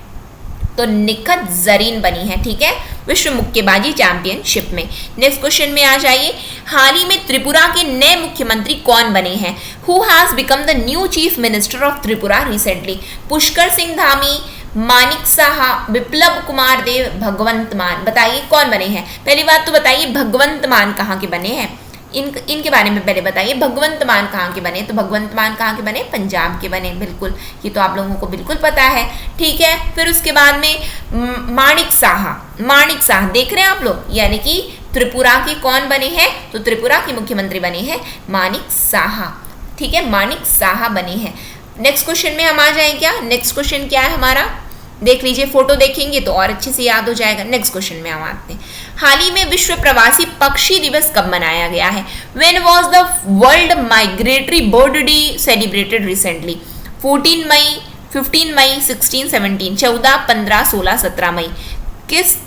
S1: तो निखत जरीन बनी है। ठीक है, विश्व मुक्केबाजी चैंपियनशिप में। नेक्स्ट क्वेश्चन में आ जाइए, हाल ही में त्रिपुरा के नए मुख्यमंत्री कौन बने हैं? Who has become the new chief minister of Tripura recently? Pushkar Singh Dhami, Manik Saha, Biplab Kumar Deb, Bhagwant Mann. बताइए कौन बने हैं? पहली बात तो बताइए भगवंत मान कहाँ के बने हैं? इनके बारे में पहले बताइए, भगवंत मान कहाँ के बने? तो भगवंत मान कहाँ के बने? पंजाब के बने। बिल्कुल, ये तो आप लोगों को बिल्कुल पता है। ठीक है, फिर उसके बाद में मानिक साहा देख रहे हैं आप लोग, यानी कि त्रिपुरा के कौन बने हैं? तो त्रिपुरा के मुख्यमंत्री बने हैं मानिक साहा। ठीक है, मानिक साहा बने हैं। नेक्स्ट क्वेश्चन में हम आ जाए क्या? नेक्स्ट क्वेश्चन क्या है हमारा? देख लीजिए, फोटो देखेंगे तो और अच्छे से याद हो जाएगा। नेक्स्ट क्वेश्चन में हम आते हैं, हाल ही में विश्व प्रवासी पक्षी दिवस कब मनाया गया है? When was the world migratory bird day celebrated recently? 14 मई, 15 मई, 16, 17, 14, 15, 16, 17 मई।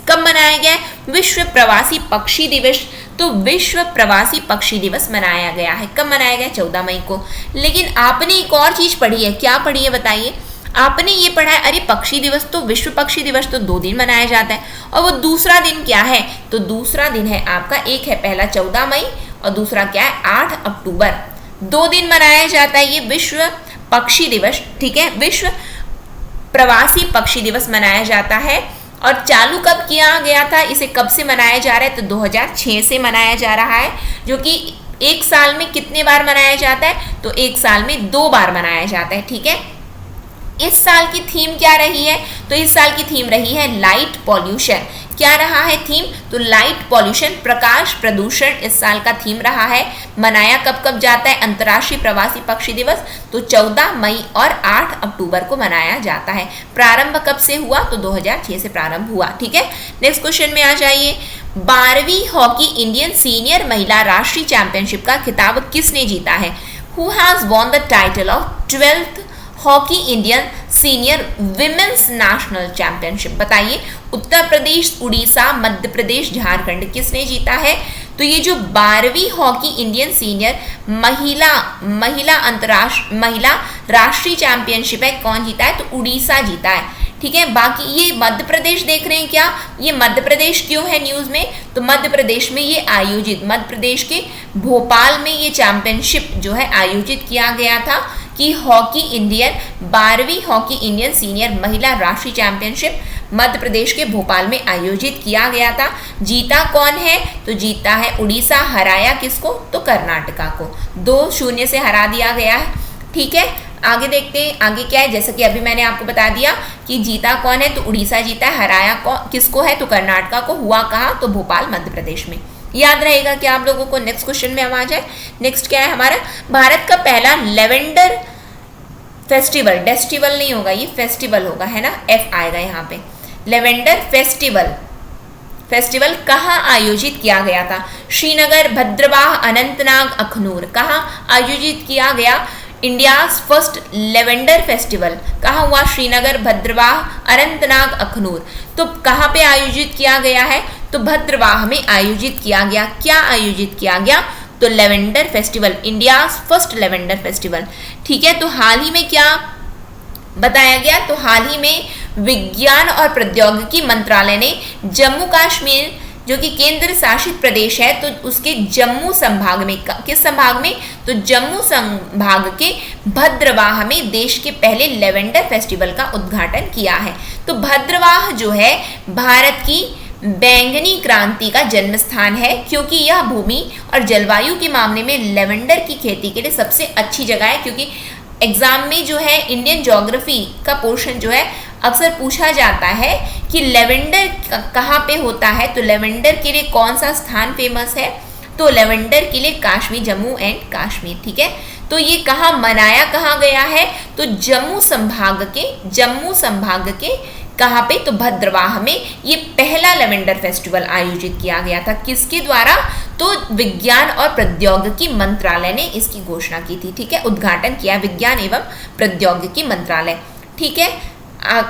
S1: कब मनाया गया है? विश्व प्रवासी पक्षी दिवस। तो विश्व प्रवासी पक्षी दिवस मनाया गया है। कब मनाया गया? 14 मई को। लेकिन आपने एक और चीज पढ़ी है, क्या पढ़ी है बताइए? आपने ये पढ़ा है, अरे पक्षी दिवस तो, विश्व पक्षी दिवस तो 2 दिन मनाया जाता है, और वो दूसरा दिन क्या है? तो दूसरा दिन है आपका, एक है पहला 14 मई और दूसरा क्या है? 8 अक्टूबर। 2 दिन मनाया जाता है ये विश्व पक्षी दिवस। ठीक है, विश्व प्रवासी पक्षी दिवस मनाया जाता है। और चालू कब किया गया था? इसे कब से मनाया जा रहा है? तो 2006 से मनाया जा रहा है, जो कि एक साल में कितने बार मनाया जाता है? तो एक साल में 2 बार मनाया जाता है। ठीक है, इस साल की थीम क्या रही है? तो इस साल की थीम रही है लाइट पॉल्यूशन। क्या रहा है थीम? तो लाइट पॉल्यूशन, प्रकाश प्रदूषण इस साल का थीम रहा है। मनाया कब जाता है अंतर्राष्ट्रीय प्रवासी पक्षी दिवस? तो 14 मई और 8 अक्टूबर को मनाया जाता है। प्रारंभ कब से हुआ? तो 2006 से प्रारंभ हुआ। ठीक है, नेक्स्ट क्वेश्चन में आ जाइए, 12वीं हॉकी इंडियन सीनियर महिला राष्ट्रीय चैंपियनशिप का खिताब किसने जीता है? Who has won the title of 12th hockey Indian senior women's national championship? बताइए, उत्तर प्रदेश, उड़ीसा, मध्य प्रदेश, झारखंड, किसने जीता है? तो ये जो 12वीं हॉकी इंडियन सीनियर महिला राष्ट्रीय चैंपियनशिप है, कौन जीता है? तो उड़ीसा जीता है। ठीक है, बाकी ये मध्य प्रदेश देख रहे हैं क्या? ये मध्य प्रदेश क्यों है न्यूज में? तो मध्य प्रदेश में ये आयोजित, मध्य प्रदेश के भोपाल में ये चैंपियनशिप जो है आयोजित किया गया था। कि हॉकी इंडियन 12वीं हॉकी इंडियन सीनियर महिला राष्ट्रीय चैंपियनशिप मध्य प्रदेश के भोपाल में आयोजित किया गया था। जीता कौन है? तो जीता है उड़ीसा। हराया किसको? तो कर्नाटका को 2-0 से हरा दिया गया है। ठीक है, आगे देखते हैं आगे क्या है। जैसा कि अभी मैंने आपको बता दिया कि जीता कौन है, तो उड़ीसा जीता है। हराया किसको है? तो कर्नाटका को। हुआ कहाँ? तो भोपाल मध्य प्रदेश में। याद रहेगा कि आप लोगों को। नेक्स्ट क्वेश्चन में हम आ जाए। नेक्स्ट क्या है हमारा? भारत का पहला लेवेंडर फेस्टिवल, डेस्टिवल नहीं होगा, ये फेस्टिवल होगा, है ना, एफ आएगा यहाँ पे। लेवेंडर फेस्टिवल कहाँ आयोजित किया गया था? श्रीनगर, भद्रवाह, अनंतनाग, अखनूर। कहाँ आयोजित किया गया? इंडियाज फर्स्ट लेवेंडर फेस्टिवल कहाँ हुआ? श्रीनगर, भद्रवाह, अनंतनाग, अखनूर। तो कहाँ पे आयोजित किया गया है? तो भद्रवाह में आयोजित किया गया। क्या आयोजित किया गया? तो lavender festival, India's first lavender festival. ठीक है, तो हाल ही में क्या बताया गया? तो हाल ही में विज्ञान और प्रौद्योगिकी मंत्रालय ने जम्मू कश्मीर जो कि केंद्र शासित प्रदेश है, तो उसके जम्मू संभाग में, किस संभाग में? तो जम्मू संभाग के भद्रवाह में देश के पहले लेवेंडर फेस्टिवल का उद्घाटन किया है। तो भद्रवाह जो है भारत की बैंगनी क्रांति का जन्म स्थान है, क्योंकि यह भूमि और जलवायु के मामले में लेवेंडर की खेती के लिए सबसे अच्छी जगह है। क्योंकि एग्जाम में जो है इंडियन ज्योग्राफी का पोर्शन जो है अक्सर पूछा जाता है कि लेवेंडर कहाँ पे होता है, तो लेवेंडर के लिए कौन सा स्थान फेमस है? तो लेवेंडर के लिए कश्मीर, जम्मू एंड कश्मीर। ठीक है, तो ये कहाँ मनाया कहाँ गया है? तो जम्मू संभाग के कहाँ पे? तो भद्रवाह में ये पहला लेवेंडर फेस्टिवल आयोजित किया गया था। किसके द्वारा? तो विज्ञान और प्रौद्योगिकी मंत्रालय ने इसकी घोषणा की थी। ठीक है, उद्घाटन किया विज्ञान एवं प्रौद्योगिकी मंत्रालय। ठीक है,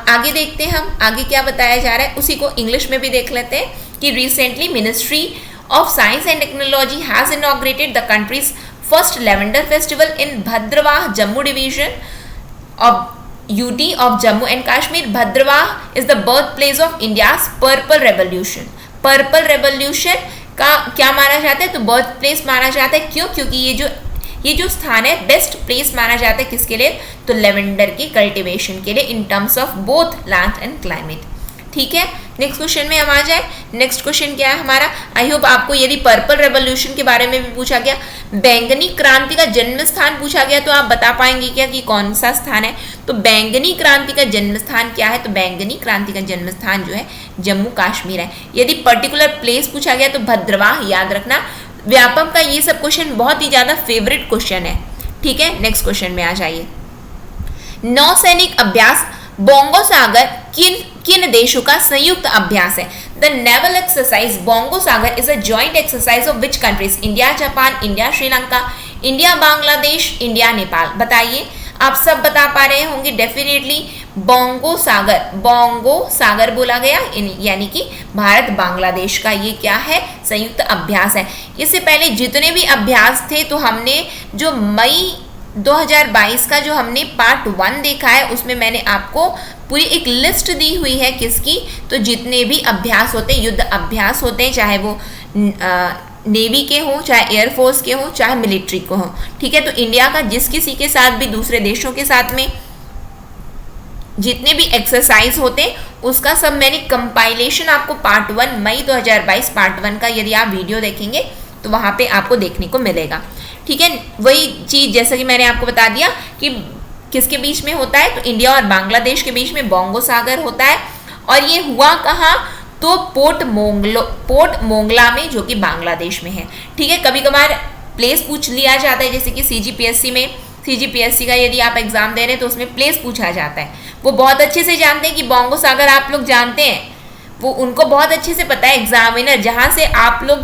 S1: आगे देखते हैं हम आगे क्या बताया जा रहा है, उसी को इंग्लिश में भी देख लेते हैं कि recently ministry of science and technology has inaugurated the country's first lavender festival in Bhaderwah, Jammu division of UT of Jammu and Kashmir. Bhadrawah is the birthplace of India's Purple Revolution. Purple Revolution का क्या माना जाता है? तो birth place माना जाता है। क्यों? क्योंकि ये जो स्थान है बेस्ट प्लेस माना जाता है किसके लिए? तो लेवेंडर की कल्टीवेशन के लिए in terms of both land and climate. ठीक है, नेक्स्ट क्वेश्चन में हम आ जाए। नेक्स्ट क्वेश्चन क्या है हमारा? आई होप आपको यदि पर्पल रेवोल्यूशन के बारे में भी पूछा गया, बैंगनी क्रांति का जन्म स्थान पूछा गया, तो आप बता पाएंगे क्या कि कौन सा स्थान है? तो बैंगनी क्रांति का जन्म स्थान क्या है? तो बैंगनी क्रांति का जन्म स्थान जो है जम्मू कश्मीर है। यदि पर्टिकुलर प्लेस पूछा गया तो भद्रवाह, याद रखना। व्यापक का ये सब क्वेश्चन बहुत ही ज्यादा फेवरेट क्वेश्चन है। ठीक है, नेक्स्ट क्वेश्चन में आ जाइए। नौसैनिक अभ्यास बोंगो सागर किन देशों का संयुक्त अभ्यास है? The naval exercise bongo Sagar is a joint exercise of which countries? India Japan, India Sri Lanka, India Bangladesh, India Nepal. बताइए, आप सब बता पा रहे होंगे डेफिनेटली। बोंगो सागर बोला गया, यानी कि भारत बांग्लादेश का ये क्या है? संयुक्त अभ्यास है। इससे पहले जितने भी अभ्यास थे, तो हमने जो मई 2022 का जो हमने पार्ट 1 देखा है, उसमें मैंने आपको पूरी एक लिस्ट दी हुई है किसकी? तो जितने भी अभ्यास होते हैं, युद्ध अभ्यास होते हैं, चाहे वो नेवी के हों, चाहे एयरफोर्स के हों, चाहे मिलिट्री को हों। ठीक है, तो इंडिया का जिस किसी के साथ भी, दूसरे देशों के साथ में जितने भी एक्सरसाइज होते हैं, उसका सब मैंने कंपाइलेशन आपको पार्ट 1 मई 2022 पार्ट 1 का यदि आप वीडियो देखेंगे तो वहाँ पे आपको देखने को मिलेगा। ठीक है, वही चीज़ जैसा कि मैंने आपको बता दिया कि किसके बीच में होता है, तो इंडिया और बांग्लादेश के बीच में बोंगो सागर होता है। और ये हुआ कहाँ? तो पोर्ट मोंगला में, जो कि बांग्लादेश में है। ठीक है, कभी कभार प्लेस पूछ लिया जाता है, जैसे कि CGPSC का यदि आप एग्जाम दे रहे हैं तो उसमें प्लेस पूछा जाता है। वो बहुत अच्छे से जानते हैं कि बोंगो सागर आप लोग जानते हैं, वो उनको बहुत अच्छे से पता है एग्जामिनर, जहाँ से आप लोग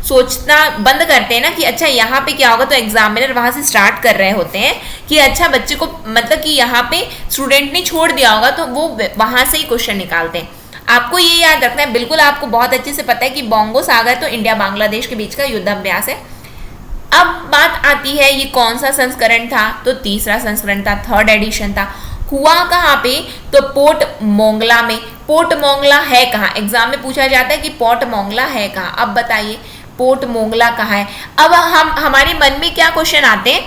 S1: सोचना बंद करते हैं ना कि अच्छा यहाँ पे क्या होगा, तो एग्जामिनर वहाँ से स्टार्ट कर रहे होते हैं कि अच्छा बच्चे को, मतलब कि यहाँ पे स्टूडेंट ने छोड़ दिया होगा, तो वो वहाँ से ही क्वेश्चन निकालते हैं। आपको ये याद रखना है, बिल्कुल आपको बहुत अच्छे से पता है कि बोंगो सागर तो इंडिया बांग्लादेश के बीच का युद्धाभ्यास है। अब बात आती है ये कौन सा संस्करण था, तो तीसरा संस्करण था, 3rd एडिशन था। हुआ कहाँ पे? तो पोर्ट मोंगला में। पोर्ट मोंगला है कहाँ? एग्जाम में पूछा जाता है कि पोर्ट मोंगला है कहाँ। अब बताइए पोर्ट मोंगला कहाँ है? अब हमारे मन में क्या क्वेश्चन आते हैं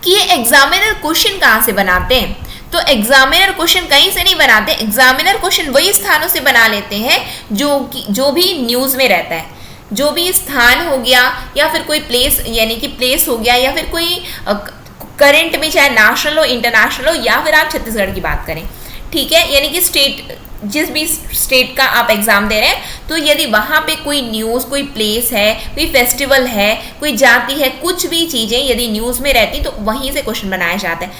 S1: कि ये एग्जामिनर क्वेश्चन कहाँ से बनाते हैं। तो एग्जामिनर क्वेश्चन कहीं से नहीं बनाते, एग्जामिनर क्वेश्चन वही स्थानों से बना लेते हैं जो भी न्यूज़ में रहता है, जो भी स्थान हो गया या फिर कोई प्लेस यानी कि प्लेस हो गया या फिर कोई करंट में, चाहे नेशनल हो इंटरनेशनल हो या फिर आप छत्तीसगढ़ की बात करें, ठीक है, यानी कि स्टेट, जिस भी स्टेट का आप एग्जाम दे रहे हैं, तो यदि वहाँ पे कोई न्यूज़, कोई प्लेस है, कोई फेस्टिवल है, कोई जाति है, कुछ भी चीज़ें यदि न्यूज़ में रहती तो वहीं से क्वेश्चन बनाया जाता है,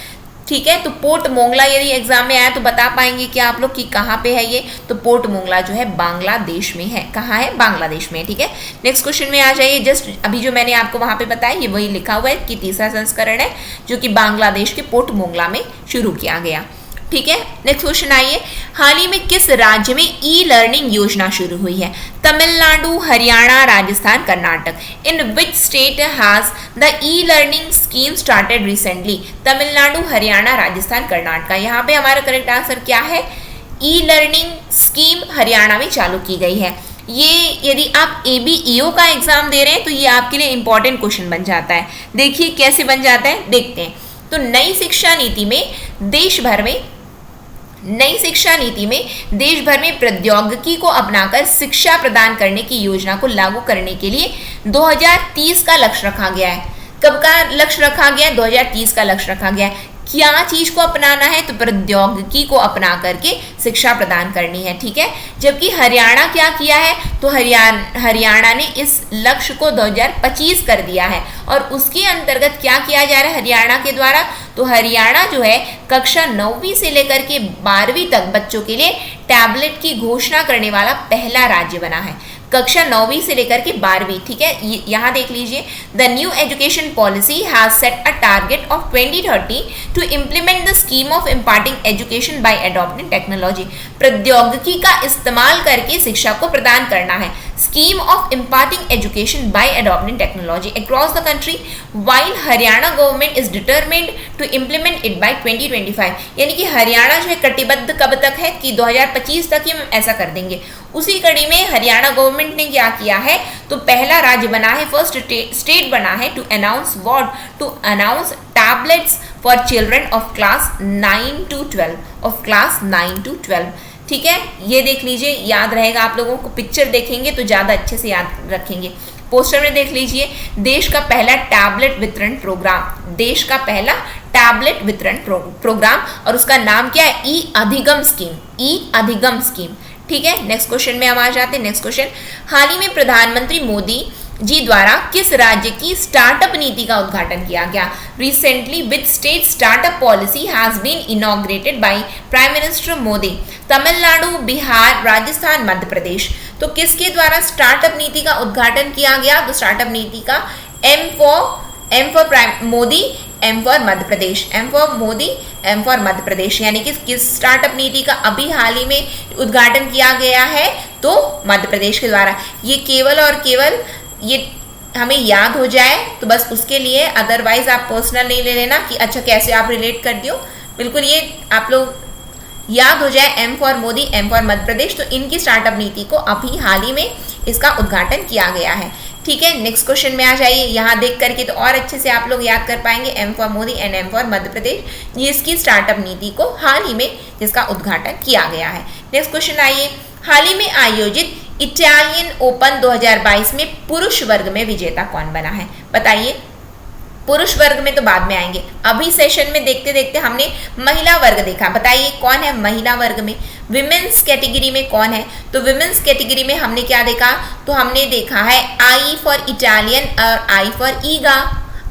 S1: ठीक है। तो पोर्ट मोंगला यदि एग्जाम में आया तो बता पाएंगे क्या आप लोग कि कहाँ पे है ये, तो पोर्ट मोंगला जो है बांग्लादेश में है। कहाँ है? बांग्लादेश में, ठीक है। नेक्स्ट क्वेश्चन में आ जाइए। जस्ट अभी जो मैंने आपको वहाँ पे बताया ये वही लिखा हुआ है कि तीसरा संस्करण है जो कि बांग्लादेश के पोर्ट मोंगला में शुरू किया गया, ठीक है। नेक्स्ट क्वेश्चन आइए, हाल ही में किस राज्य में ई लर्निंग योजना शुरू हुई है? Tamil Nadu, Haryana, Rajasthan, Karnataka. In which state has the e learning scheme started recently? Tamil Nadu, Haryana, Rajasthan, Karnataka. यहाँ पे हमारा करेक्ट आंसर क्या है? ई लर्निंग स्कीम हरियाणा में चालू की गई है। ये यदि आप ABEO का एग्जाम दे रहे हैं तो ये आपके लिए इंपॉर्टेंट क्वेश्चन बन जाता है। देखिए कैसे बन जाता है, देखते हैं। तो नई शिक्षा नीति में देश भर में प्रौद्योगिकी को अपनाकर शिक्षा प्रदान करने की योजना को लागू करने के लिए 2030 का लक्ष्य रखा गया है। कब का लक्ष्य रखा गया है? 2030 का लक्ष्य रखा गया है। क्या चीज को अपनाना है? तो प्रौद्योगिकी को अपना करके शिक्षा प्रदान करनी है, ठीक है। जबकि हरियाणा क्या किया है? तो हरियाणा ने इस लक्ष्य को 2025 कर दिया है और उसके अंतर्गत क्या किया जा रहा है हरियाणा के द्वारा? तो हरियाणा जो है कक्षा 9वीं से लेकर के 12वीं तक बच्चों के लिए टैबलेट की घोषणा करने वाला पहला राज्य बना है। कक्षा 9वीं से लेकर के 12वीं, ठीक है। यहाँ देख लीजिए, the new education policy has set a target of 2030 to implement the scheme of imparting education by adopting technology. प्रौद्योगिकी का इस्तेमाल करके शिक्षा को प्रदान करना है। Scheme of imparting education by adopting technology across the country while Haryana government is determined to implement it by 2025। यानी कि हरियाणा जो है कटिबद्ध कब तक है कि 2025 तक ही हम ऐसा कर देंगे। उसी कड़ी में हरियाणा गवर्नमेंट ने क्या किया है? तो पहला राज्य बना है, फर्स्ट स्टेट बना है to announce tablets for children of class 9 to 12, ठीक है। ये देख लीजिए, याद रहेगा आप लोगों को। पिक्चर देखेंगे तो ज़्यादा अच्छे से याद रखेंगे। पोस्टर में देख लीजिए, देश का पहला टैबलेट वितरण प्रोग्राम और उसका नाम क्या है? ई अधिगम स्कीम, ठीक है। नेक्स्ट क्वेश्चन में हम आ जाते हैं। नेक्स्ट क्वेश्चन, हाल ही में प्रधानमंत्री मोदी जी द्वारा किस राज्य की स्टार्टअप नीति का उद्घाटन किया गया? Recently which state startup policy has been inaugurated by prime minister Modi? Tamil Nadu, Bihar, Rajasthan, Madhya Pradesh. तो किसके द्वारा स्टार्टअप नीति का उद्घाटन किया गया? तो स्टार्टअप नीति का M for Modi, M for Madhya Pradesh, M for Madhya Pradesh. यानी कि किस स्टार्टअप नीति का अभी हाल ही में उद्घाटन किया गया है? तो मध्य प्रदेश के द्वारा। ये केवल और केवल ये हमें याद हो जाए तो बस उसके लिए, अदरवाइज आप पर्सनल नहीं ले लेना कि अच्छा कैसे आप रिलेट कर दियो। बिल्कुल ये आप लोग याद हो जाए, M for Modi, M for Madhya Pradesh. तो इनकी स्टार्टअप नीति को अभी हाल ही में इसका उद्घाटन किया गया है, ठीक है। नेक्स्ट क्वेश्चन में आ जाइए। यहाँ देख करके तो और अच्छे से आप लोग याद कर पाएंगे, M for Modi and M for Madhya Pradesh, ये इसकी स्टार्टअप नीति को हाल ही में जिसका उद्घाटन किया गया है। नेक्स्ट क्वेश्चन आइए, हाल ही में आयोजित इटालियन ओपन 2022 में पुरुष वर्ग में विजेता कौन बना है? बताइए। पुरुष वर्ग में तो बाद में आएंगे, अभी सेशन में देखते देखते हमने महिला वर्ग देखा। बताइए कौन है महिला वर्ग में? विमेंस कैटेगरी में कौन है? तो विमेंस कैटेगरी में हमने क्या देखा? तो हमने देखा है आई फॉर इटालियन और I for Iga,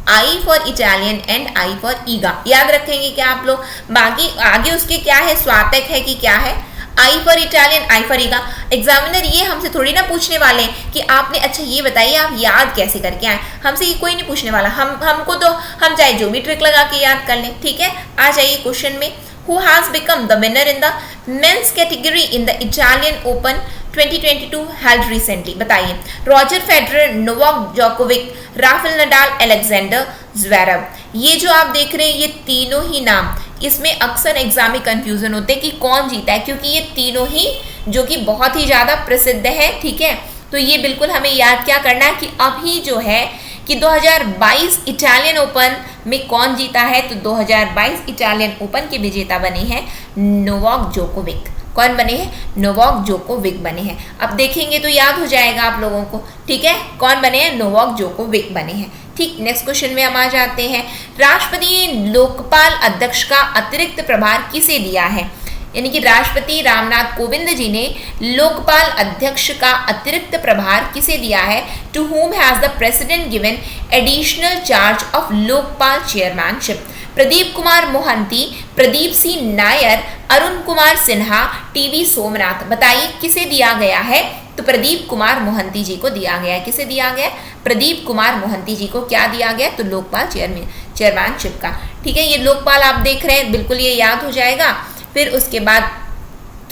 S1: I for Italian and I for Iga. याद रखेंगे क्या आप लोग? बाकी आगे उसके क्या है, स्वातक है कि क्या है? I for Italian, I for Iga. Examiner ये हमसे थोड़ी ना पूछने वाले हैं कि आपने अच्छा ये बताइए आप याद कैसे करके आए। हमसे ये कोई नहीं पूछने वाला, हमको तो हम चाहे जो भी ट्रिक लगा के याद कर लें, ठीक है। आ जाइए क्वेश्चन में, who has become the winner in the men's category in the Italian Open 2022 held recently? बताइए। Roger Federer, Novak Djokovic, Rafael Nadal, Alexander Zverev. ये जो आप देख रहे हैं ये तीनों ही नाम, इसमें अक्सर एग्जाम में कंफ्यूजन होते हैं कि कौन जीता है, क्योंकि ये तीनों ही जो कि बहुत ही ज़्यादा प्रसिद्ध है, ठीक है। तो ये बिल्कुल हमें याद क्या करना है कि अभी जो है कि 2022 इटालियन ओपन में कौन जीता है, तो 2022 इटालियन ओपन के विजेता बने हैं नोवाक जोकोविक। कौन बने हैं? नोवाक जोकोविक बने हैं। अब देखेंगे तो याद हो जाएगा आप लोगों को, ठीक है, कौन बने हैं? नोवाक जोकोविक बने हैं। ठीक, नेक्स्ट क्वेश्चन में हम आ जाते हैं। राष्ट्रपति ने लोकपाल अध्यक्ष का अतिरिक्त प्रभार किसे दिया है? यानी कि राष्ट्रपति रामनाथ कोविंद जी ने लोकपाल अध्यक्ष का अतिरिक्त प्रभार किसे दिया है? To whom has the president given additional charge of Lokpal chairmanship? Pradeep Kumar Mohanty, Pradeep Singh Nair, Arun Kumar Sinha, TV Somanath. बताइए किसे दिया गया है? तो प्रदीप कुमार मोहंती जी को दिया गया है। किसे दिया गया? प्रदीप कुमार मोहंती जी को क्या दिया गया? तो लोकपाल चेयरमैनशिप का। ठीक है, ये लोकपाल आप देख रहे हैं, बिल्कुल ये याद हो जाएगा। फिर उसके बाद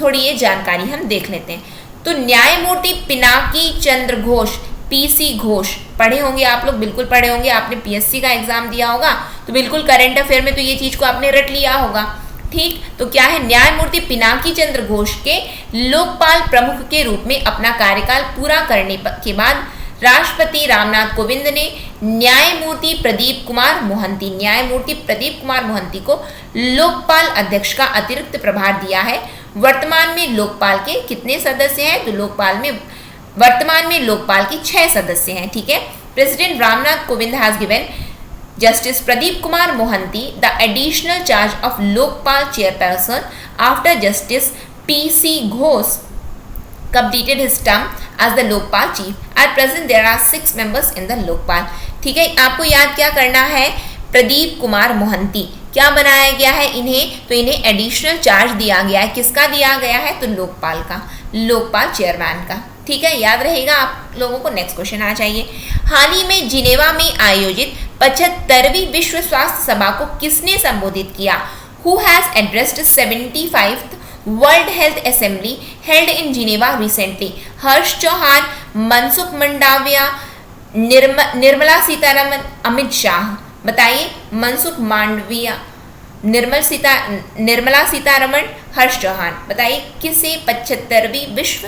S1: थोड़ी ये जानकारी हम देख लेते हैं। तो न्यायमूर्ति पिनाकी चंद्र घोष, पीसी घोष, पढ़े होंगे आप लोग, बिल्कुल पढ़े होंगे, आपने पीएससी का एग्जाम दिया होगा तो बिल्कुल करंट अफेयर में तो ये चीज को आपने रट लिया होगा। ठीक, तो क्या है? न्यायमूर्ति पिनाकी चंद्र घोष के लोकपाल प्रमुख के रूप में अपना कार्यकाल पूरा करने के बाद राष्ट्रपति रामनाथ कोविंद ने न्यायमूर्ति प्रदीप कुमार मोहंती को लोकपाल अध्यक्ष का अतिरिक्त प्रभार दिया है। वर्तमान में लोकपाल के कितने सदस्य हैं? तो वर्तमान में लोकपाल के 6 सदस्य हैं। ठीक है, president Ramnath Kovind has given justice Pradeep Kumar Mohanty the additional charge of Lokpal chairperson after justice PC Ghosh completed his term as the Lokpal chief. At present there are 6 members in the Lokpal. ठीक है, आपको याद क्या करना है? प्रदीप कुमार मोहंती क्या बनाया गया है इन्हें? तो इन्हें एडिशनल चार्ज दिया गया है। किसका दिया गया है? तो लोकपाल का, लोकपाल चेयरमैन का। ठीक है, याद रहेगा आप लोगों को। नेक्स्ट क्वेश्चन आ जाइए। हाल ही में जिनेवा में आयोजित 75वीं विश्व स्वास्थ्य सभा को किसने संबोधित किया? Who has addressed 75th World Health Assembly held in Geneva recently? Harsh Chauhan, Mansukh Mandaviya, Nirmala Sitharaman, Amit Shah. बताइए, मनसुख मांडविया, निर्मला सीतारमन, हर्ष चौहान। बताइए किसे 75वीं विश्व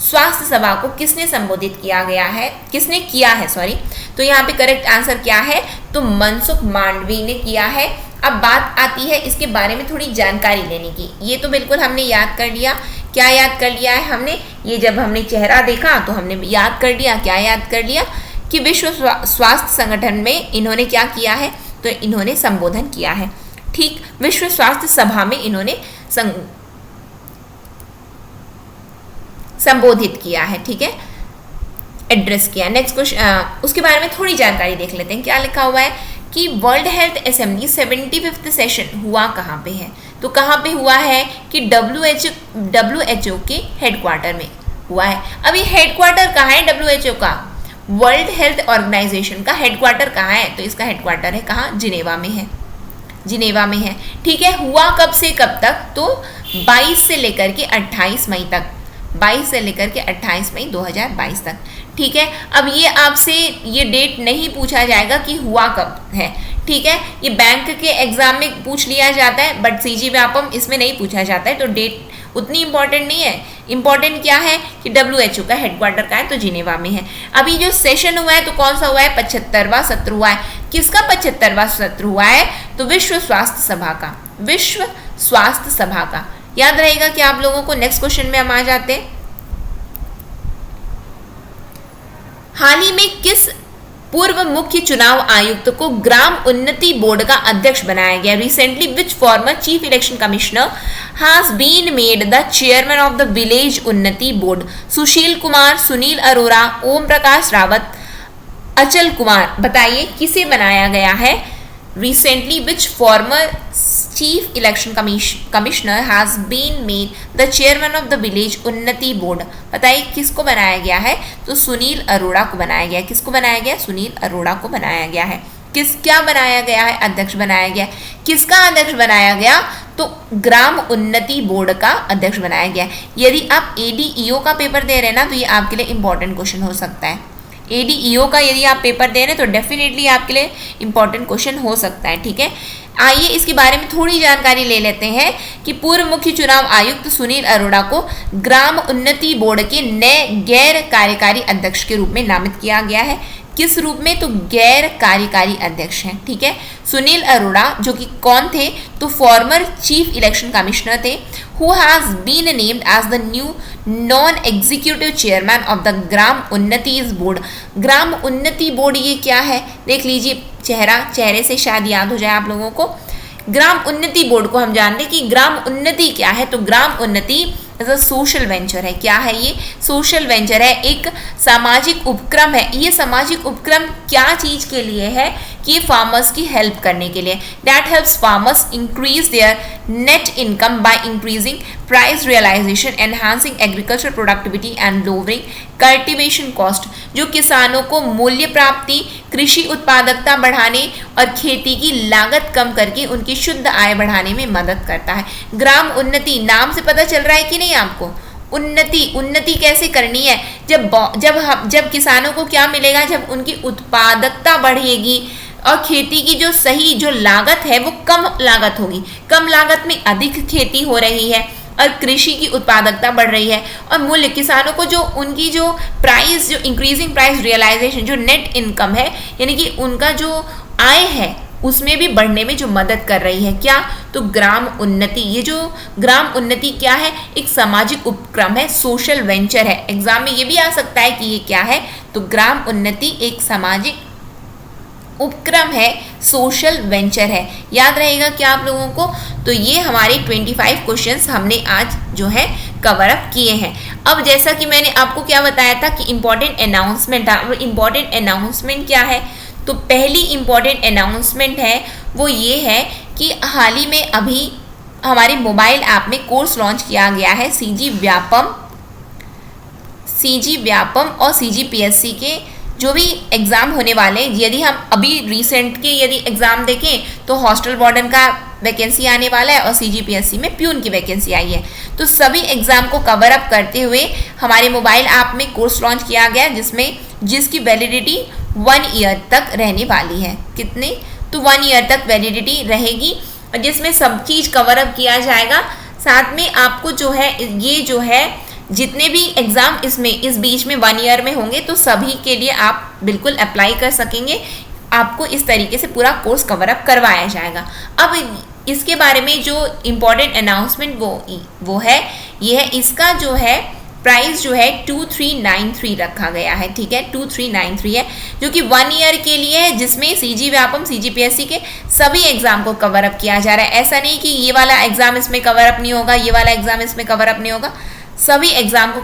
S1: स्वास्थ्य सभा को किसने संबोधित किया गया है? किसने किया है, सॉरी। तो यहाँ पे करेक्ट आंसर क्या है? तो मनसुख मांडवी ने किया है। अब बात आती है इसके बारे में थोड़ी जानकारी लेने की। ये तो बिल्कुल हमने याद कर लिया। क्या याद कर लिया है हमने? ये जब हमने चेहरा देखा तो हमने याद कर लिया। क्या याद कर लिया? कि विश्व स्वास्थ्य संगठन में इन्होंने क्या किया है? तो इन्होंने संबोधन किया है। ठीक, विश्व स्वास्थ्य सभा में इन्होंने संबोधित किया है। ठीक है, एड्रेस किया। नेक्स्ट क्वेश्चन, उसके बारे में थोड़ी जानकारी देख लेते हैं। क्या लिखा हुआ है कि world Health assembly 75th session हुआ कहाँ पे है? तो कहाँ पे हुआ है? कि WHO के हेडक्वार्टर में हुआ है। अब ये हेडक्वार्टर कहाँ है WHO का? वर्ल्ड हेल्थ ऑर्गेनाइजेशन का हेडक्वार्टर कहाँ है? तो इसका हेडक्वार्टर है कहाँ? जिनेवा में है। जिनेवा में है। ठीक है, हुआ कब से कब तक? तो 22 से लेकर के 28 मई तक। 22 से लेकर के 28 मई 2022 तक। ठीक है, अब ये आपसे ये डेट नहीं पूछा जाएगा कि हुआ कब है। ठीक है, ये बैंक के एग्जाम में पूछ लिया जाता है, बट सीजी व्यापम इसमें नहीं पूछा जाता है, तो डेट उतनी इंपॉर्टेंट नहीं है। इंपॉर्टेंट क्या है कि WHO का हेडक्वार्टर का है, तो जिनेवा में है। अभी जो सेशन हुआ है तो कौन सा हुआ है? 75वां सत्र हुआ है। किसका 75वां सत्र हुआ है? तो विश्व स्वास्थ्य सभा का, विश्व स्वास्थ्य सभा का। याद रहेगा कि आप लोगों को। नेक्स्ट क्वेश्चन में हम आ जाते हैं। हाल ही में किस पूर्व मुख्य चुनाव आयुक्त को ग्राम उन्नति बोर्ड का अध्यक्ष बनाया गया? Recently which former chief election commissioner has been made the chairman of the village Unnati board? Sushil Kumar, Sunil Arora, Om Prakash Rawat, Achal Kumar. बताइए किसे बनाया गया है? Recently, which former chief election commissioner has been made the chairman of the village उन्नति बोर्ड? बताइए किसको बनाया गया है? तो सुनील अरोड़ा को बनाया गया। किसको बनाया गया? सुनील अरोड़ा को बनाया गया है। क्या बनाया गया है? अध्यक्ष बनाया गया। किसका अध्यक्ष बनाया गया? तो ग्राम उन्नति बोर्ड का अध्यक्ष बनाया गया। यदि आप ADEO का पेपर दे रहे हैं ना, तो ये आपके लिए इंपॉर्टेंट क्वेश्चन हो सकता है। ADEO का यदि आप पेपर दे रहे हैं तो डेफिनेटली आपके लिए इंपॉर्टेंट क्वेश्चन हो सकता है। ठीक है, आइए इसके बारे में थोड़ी जानकारी ले लेते हैं कि पूर्व मुख्य चुनाव आयुक्त सुनील अरोड़ा को ग्राम उन्नति बोर्ड के नए गैर कार्यकारी अध्यक्ष के रूप में नामित किया गया है। किस रूप में? तो गैर कार्यकारी अध्यक्ष हैं। ठीक है, सुनील अरोड़ा जो कि कौन थे? तो फॉर्मर चीफ इलेक्शन कमिश्नर थे, who has been named as the new non executive chairman of the Gram Unnati board. Gram Unnati board ये क्या है? देख लीजिए, चेहरे से शायद याद हो जाए आप लोगों को। ग्राम उन्नति बोर्ड को हम जानते हैं कि ग्राम उन्नति क्या है। तो ग्राम उन्नति सोशल वेंचर है। क्या है ये? सोशल वेंचर है, एक सामाजिक उपक्रम है। ये सामाजिक उपक्रम क्या चीज के लिए है? कि फार्मर्स की हेल्प करने के लिए। That helps farmers increase their net income by increasing price realisation, enhancing agriculture productivity and lowering cultivation cost. जो किसानों को मूल्य प्राप्ति, कृषि उत्पादकता बढ़ाने और खेती की लागत कम करके उनकी शुद्ध आय बढ़ाने में मदद करता है। ग्राम उन्नति नाम से पता चल रहा है कि नहीं आपको? उन्नति कैसे करनी है? जब किसानों को क्या मिलेगा? जब उनकी उत्पादकता बढ़ेगी और खेती की जो लागत है वो कम लागत होगी। कम लागत में अधिक खेती हो रही है और कृषि की उत्पादकता बढ़ रही है और मूल्य किसानों को उनकी प्राइस, इंक्रीजिंग प्राइस रियलाइजेशन, जो नेट इनकम है यानी कि उनका जो आय है उसमें भी बढ़ने में जो मदद कर रही है। क्या? तो ग्राम उन्नति। ये जो ग्राम उन्नति क्या है? एक सामाजिक उपक्रम है, सोशल वेंचर है। एग्जाम में ये भी आ सकता है कि ये क्या है? तो ग्राम उन्नति एक सामाजिक उपक्रम है, सोशल वेंचर है। याद रहेगा क्या आप लोगों को? तो ये हमारे 25 क्वेश्चंस हमने आज जो है कवर अप किए हैं। अब जैसा कि मैंने आपको क्या बताया था कि इंपॉर्टेंट अनाउंसमेंट था। इंपॉर्टेंट अनाउंसमेंट क्या है? तो पहली इंपॉर्टेंट अनाउंसमेंट है वो ये है कि हाल ही में अभी हमारे मोबाइल ऐप में कोर्स लॉन्च किया गया है, सीजी व्यापम और सीजीपीएससी के जो भी एग्ज़ाम होने वाले। यदि हम अभी रिसेंट के यदि एग्ज़ाम देखें तो हॉस्टल वार्डन का वैकेंसी आने वाला है और सीजीपीएससी में प्यून की वैकेंसी आई है। तो सभी एग्ज़ाम को कवर अप करते हुए हमारे मोबाइल ऐप में कोर्स लॉन्च किया गया जिसकी वैलिडिटी 1 ईयर तक रहने वाली है। कितने? तो 1 ईयर तक वैलिडिटी रहेगी और जिसमें सब चीज़ कवर अप किया जाएगा। साथ में आपको जो है जितने भी एग्ज़ाम इस बीच में 1 ईयर में होंगे तो सभी के लिए आप बिल्कुल अप्लाई कर सकेंगे। आपको इस तरीके से पूरा कोर्स कवर अप करवाया जाएगा। अब इसके बारे में जो इम्पोर्टेंट अनाउंसमेंट वो है ये है, इसका जो है प्राइस जो है 2393 रखा गया है। ठीक है, 2393 है जो कि 1 ईयर के लिए है, जिसमें सीजी व्यापम सीजीपीएससी के सभी एग्जाम को कवर अप किया जा रहा है। ऐसा नहीं कि ये वाला एग्जाम इसमें कवर अप नहीं होगा, ये वाला एग्जाम इसमें कवर अप नहीं होगा। सभी एग्जाम को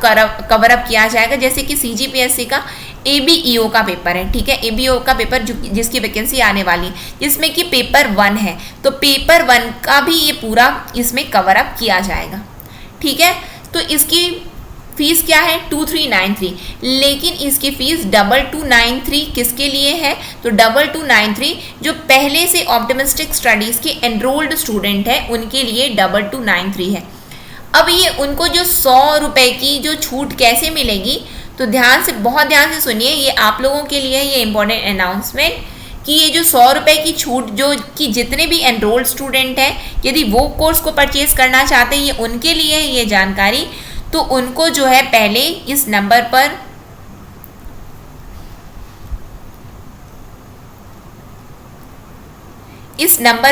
S1: कवर अप किया जाएगा। जैसे कि सीजीपीएससी का एबीईओ का पेपर है। ठीक है, एबीईओ का पेपर जिसकी वैकेंसी आने वाली है, जिसमें कि पेपर 1 है, तो पेपर 1 का भी ये पूरा इसमें कवर अप किया जाएगा। ठीक है, तो इसकी फीस क्या है? 2393। लेकिन इसकी फीस 2293 किसके लिए है? तो 2293 जो पहले से ऑप्टिमिस्टिक स्टडीज के एनरोल्ड स्टूडेंट है उनके लिए 2293 है। अब ये उनको जो 100 रुपए की जो छूट कैसे मिलेगी? तो बहुत ध्यान से सुनिए, ये आप लोगों के लिए ये इंपॉर्टेंट अनाउंसमेंट कि ये जो 100 रुपए की छूट जो कि जितने भी एनरोल्ड स्टूडेंट हैं यदि वो कोर्स को परचेज करना चाहते हैं, ये उनके लिए है ये जानकारी। तो उनको जो है पहले इस नंबर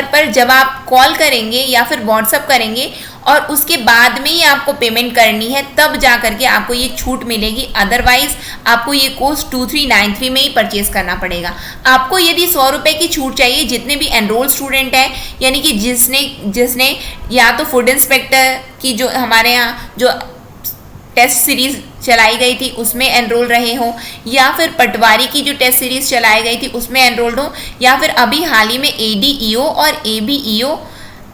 S1: पर जब आप कॉल करेंगे या फिर व्हाट्सअप करेंगे और उसके बाद में ही आपको पेमेंट करनी है, तब जा करके आपको ये छूट मिलेगी। अदरवाइज आपको ये कोर्स 2393 में ही परचेज करना पड़ेगा। आपको यदि 100 रुपए की छूट चाहिए, जितने भी एनरोल स्टूडेंट हैं यानी कि जिसने या तो फूड इंस्पेक्टर की जो हमारे यहाँ जो टेस्ट सीरीज चलाई गई थी उसमें एनरोल रहे हो, या फिर पटवारी की जो टेस्ट सीरीज चलाई गई थी उसमें एनरोल्ड हो, या फिर अभी हाल ही में एडीईओ और एबीईओ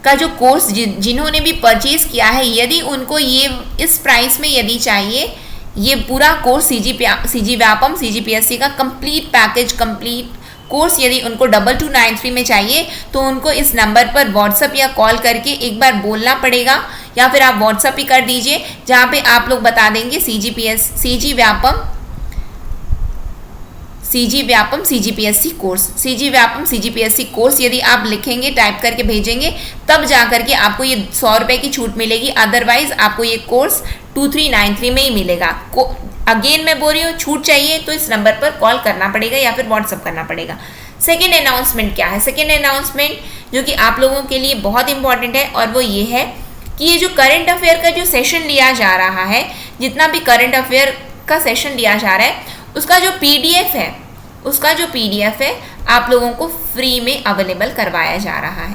S1: का जो कोर्स जिन्होंने भी परचेज किया है, यदि उनको ये इस प्राइस में यदि चाहिए ये पूरा कोर्स सीजी व्यापम सीजीपीएससी का कंप्लीट कोर्स यदि उनको 2293 में चाहिए तो उनको इस नंबर पर व्हाट्सअप या कॉल करके एक बार बोलना पड़ेगा, या फिर आप व्हाट्सअप ही कर दीजिए जहाँ पे आप लोग बता देंगे CG Vyapam CG Vyapam CGPSC course, CG Vyapam CGPSC course यदि आप लिखेंगे, टाइप करके भेजेंगे, तब जा करके आपको ये 100 रुपये की छूट मिलेगी। अदरवाइज आपको ये कोर्स 2393 में ही मिलेगा। अगेन मैं बोल रही हूँ, छूट चाहिए तो इस नंबर पर कॉल करना पड़ेगा या फिर व्हाट्सअप करना पड़ेगा। सेकेंड अनाउंसमेंट क्या है? सेकेंड अनाउंसमेंट जो कि आप लोगों के लिए बहुत इंपॉर्टेंट है, और वो ये है कि ये जो करंट अफेयर का जो सेशन लिया जा रहा है, जितना भी करंट अफेयर का सेशन लिया जा रहा है, उसका जो पीडीएफ है आप लोगों को फ्री में अवेलेबल करवाया जा रहा है।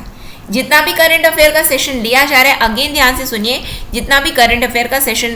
S1: जितना भी करंट अफेयर का सेशन लिया जा रहा है, अगेन ध्यान से सुनिए, जितना भी करंट अफेयर का सेशन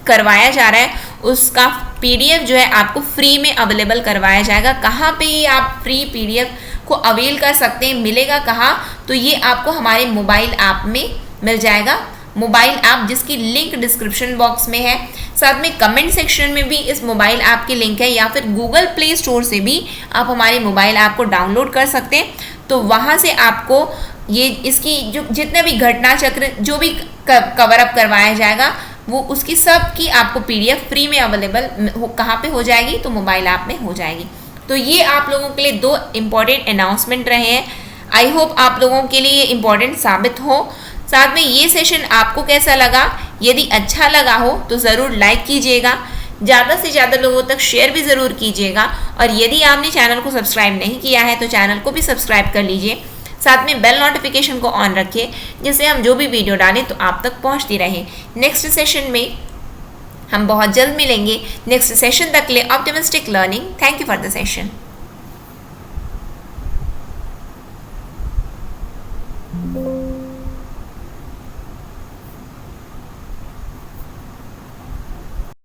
S1: करवाया जा रहा है उसका पीडीएफ जो है आपको फ्री में अवेलेबल करवाया जाएगा। कहाँ पे ये आप फ्री पीडीएफ को अवेल कर सकते हैं, मिलेगा कहाँ? तो ये आपको हमारे मोबाइल ऐप में मिल जाएगा। मोबाइल ऐप जिसकी लिंक डिस्क्रिप्शन बॉक्स में है, साथ में कमेंट सेक्शन में भी इस मोबाइल ऐप की लिंक है, या फिर गूगल प्ले स्टोर से भी आप हमारे मोबाइल ऐप को डाउनलोड कर सकते हैं। तो वहाँ से आपको ये इसकी जो जितने भी घटना चक्र जो भी कवर अप करवाया जाएगा, वो उसकी सब की आपको पीडीएफ फ्री में अवेलेबल कहाँ पे हो जाएगी? तो मोबाइल ऐप में हो जाएगी। तो ये आप लोगों के लिए 2 इम्पॉर्टेंट अनाउंसमेंट रहे हैं। आई होप आप लोगों के लिए ये इम्पॉर्टेंट साबित हो। साथ में ये सेशन आपको कैसा लगा? यदि अच्छा लगा हो तो ज़रूर लाइक कीजिएगा, ज़्यादा से ज़्यादा लोगों तक शेयर भी ज़रूर कीजिएगा, और यदि आपने चैनल को सब्सक्राइब नहीं किया है तो चैनल को भी सब्सक्राइब कर लीजिए। साथ में बेल नोटिफिकेशन को ऑन रखिए, जिससे हम जो भी वीडियो डालें तो आप तक पहुंचती रहे। नेक्स्ट सेशन में हम बहुत जल्द मिलेंगे। नेक्स्ट सेशन तक के लिए optimistic learning. Thank you for the session.